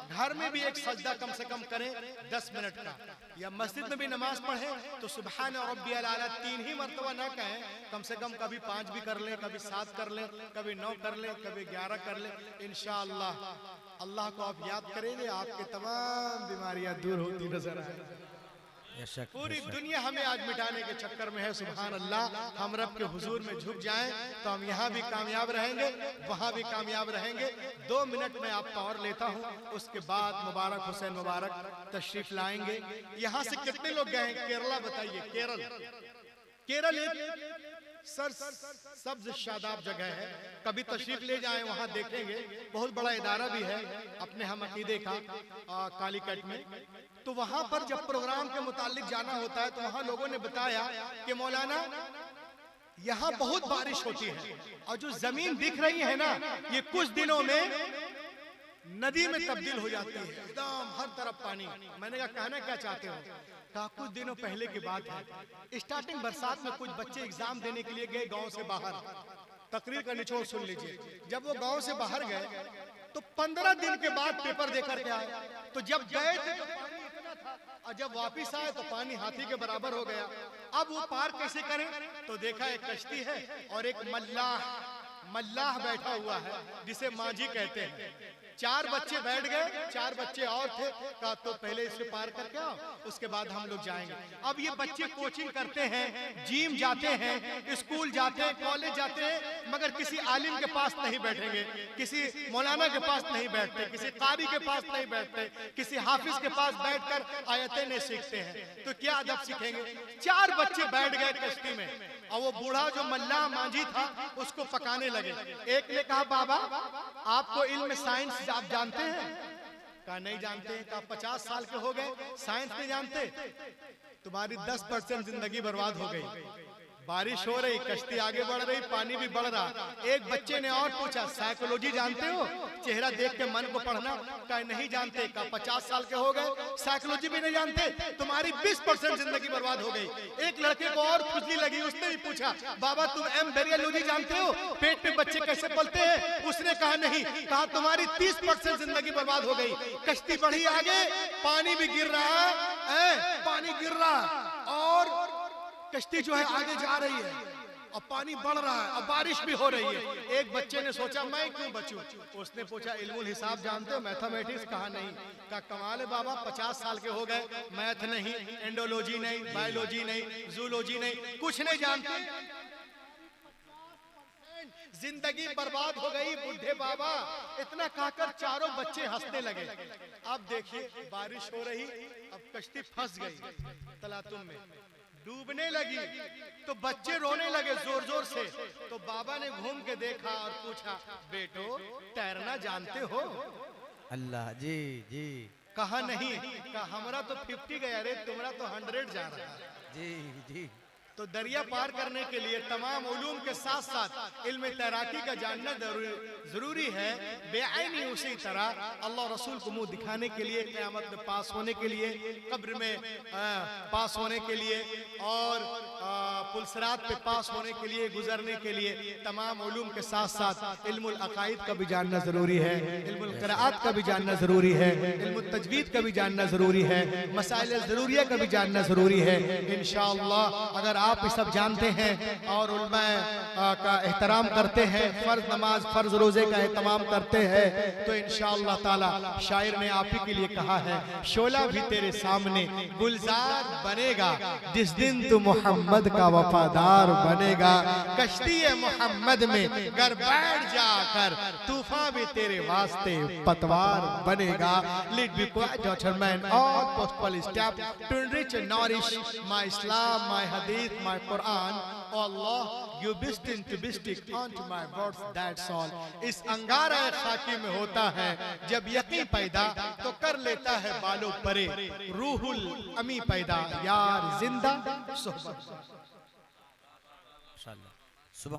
घर में भी एक सजदा कम से कम करें 10 मिनट का। या मस्जिद में भी नमाज पढ़े तो सुभान रब्बियल आला 3 ही मरतबा ना कहें, कम से कम कभी 5 भी कर लें, कभी 7 कर लें, कभी 9 कर लें, कभी 11 कर लें। इंशाअल्लाह अल्लाह को आप याद करेंगे, आपके तमाम बीमारियां दूर होती नजर आएंगी। पूरी दुनिया हमें आज मिटाने के चक्कर में है। सुभान अल्लाह, हम रब के हुजूर में झुक जाएं तो हम यहाँ भी कामयाब रहेंगे, वहाँ भी कामयाब रहेंगे। 2 मिनट में आपका और लेता हूँ, उसके बाद मुबारक हुसैन मुबारक तशरीफ लाएंगे। यहाँ से कितने लोग गए हैं केरला? बताइए। केरल एक सब्ज शादाब जगह है, कभी तशरीफ ले जाएं, वहाँ देखेंगे। बहुत बड़ा इदारा भी है अपने हम अकीदे का कालीकट में। तो वहाँ पर जब प्रोग्राम के मुतालिक जाना होता है तो वहाँ लोगों ने बताया कि मौलाना यहाँ बहुत बारिश होती है और जो जमीन दिख रही है ना, ये कुछ दिनों में नदी में तब्दील हो जाती है, एकदम हर तरफ पानी। मैंने कहा कहना क्या चाहते हो? कहा कुछ दिनों पहले की बात है, स्टार्टिंग बरसात में कुछ बच्चे एग्जाम देने के लिए गए गांव से बाहर। तकरीर का निचोड़ सुन लीजिए। जब वो गांव से बाहर गए तो 15 दिन के बाद पेपर देकर के आए। तो जब गए थे तो पानी इतना था और जब वापिस आए तो पानी हाथी के बराबर हो गया। अब वो पार कैसे करें? तो देखा एक कश्ती है और एक मल्लाह बैठा हुआ है जिसे मांझी कहते हैं। 4 बच्चे बैठ गए, 4 बच्चे और थे। कहा तो पहले इसे पार करके आओ, उसके बाद हम लोग जाएंगे। अब ये बच्चे कोचिंग करते हैं, जिम जाते हैं, स्कूल जाते हैं, कॉलेज जाते हैं, मगर किसी आलिम के पास नहीं बैठेंगे, किसी मौलाना के पास नहीं बैठते, किसी कारी के पास नहीं बैठते, किसी हाफिज के पास बैठकर आयतें नहीं सीखते हैं। तो क्या अदब सीखेंगे? 4 बच्चे बैठ गए कश्ती में और वो बूढ़ा जो मल्लाह मांझी था उसको पकाने लगे। एक ने कहा बाबा आपको इल्म साइंस आप जानते हैं? कहा नहीं जानते हैं। कहा 50 साल के हो गए साइंस नहीं जानते? तुम्हारी 10% जिंदगी बर्बाद हो गई। बारिश हो रही, कश्ती आगे बढ़ रही, पानी भी बढ़ रहा। एक बच्चे ने और पूछा साइकोलॉजी जानते हो? चेहरा देख के मन को पढ़ना? कहा नहीं जानते। कहा 50 साल के हो गए साइकोलॉजी भी नहीं जानते? तुम्हारी 20% जिंदगी बर्बाद हो गई। एक लड़के को और खुजली लगी, उसने भी पूछा बाबा तुम एम्ब्रियोलॉजी जानते हो? पेट में बच्चे कैसे पलते हैं? उसने कहा नहीं। कहा तुम्हारी 30% जिंदगी बर्बाद हो गई। कश्ती बढ़ी आगे, पानी भी गिर रहा है, पानी गिर रहा और कश्ती जो है आगे जा रही है और पानी बढ़ रहा है और बारिश भी हो रही है। एक बच्चे ने सोचा मैं क्यों बचूं? उसने पूछा इल्मुल हिसाब जानते हो, मैथमेटिक्स? कहा नहीं। कहा कमाल है बाबा 50 साल के हो गए, मैथ नहीं, एंडोलॉजी नहीं, बायोलॉजी नहीं, जूलॉजी नहीं, कुछ नहीं जानते। जिंदगी बर्बाद हो गई बुढ़े बाबा। इतना कहकर चारों बच्चे हंसने लगे। अब देखिए बारिश हो रही, अब कश्ती फंस गई तलातुम में, डूबने लगी तो बच्चे रोने लगे जोर जोर से। तो बाबा ने घूम के देखा और पूछा बेटो तैरना जानते हो? अल्लाह जी जी। कहा नहीं। कहा हमारा तो 50 गया रे, तुम्हारा तो 100 जा रहा है। जी जी। तो दरिया पार करने के लिए तमाम उलूम के साथ साथ इल्म तैराकी का जानना जरूरी है। बेआईनी उसी तरह अल्लाह रसूल को मुंह दिखाने के लिए, क़यामत में पास होने के लिए, कब्र में पास होने के लिए और पुलसरात पे पास होने के लिए, गुजरने के लिए तमाम उलूम के साथ साथ इल्मुल अकाइद का भी जानना जरूरी है, इल्मुल क़िराअत का भी जानना जरूरी है, इल्मुल तजवीद का भी जानना जरूरी है, मसाइल ज़रूरिया का भी जानना जरूरी है। इंशाअल्लाह अगर आप ये सब जानते हैं और उलमा का एहतराम करते हैं, फर्ज नमाज फर्ज रोजे का एहतमाम करते हैं, तो इंशाअल्लाह ताला शायर ने आप ही के लिए कहा है शोला भी तेरे सामने गुलजार बनेगा जिस दिन तू मोहम्मद का वफादार बनेगा। कश्ती मोहम्मद में घर बैठ जाकर तूफान भी तेरे वास्ते पतवार बनेगा। Lead me quite determined all possible steps to enrich and nourish my Islam, my Hadith, my Quran. Oh Allah, you destined to bestow onto my words, that's all. इस अंगारा खाकी में होता है जब यकीन पैदा तो कर लेता है बालों परे रूहुल अमी पैदा यार जिंदा सोहबत।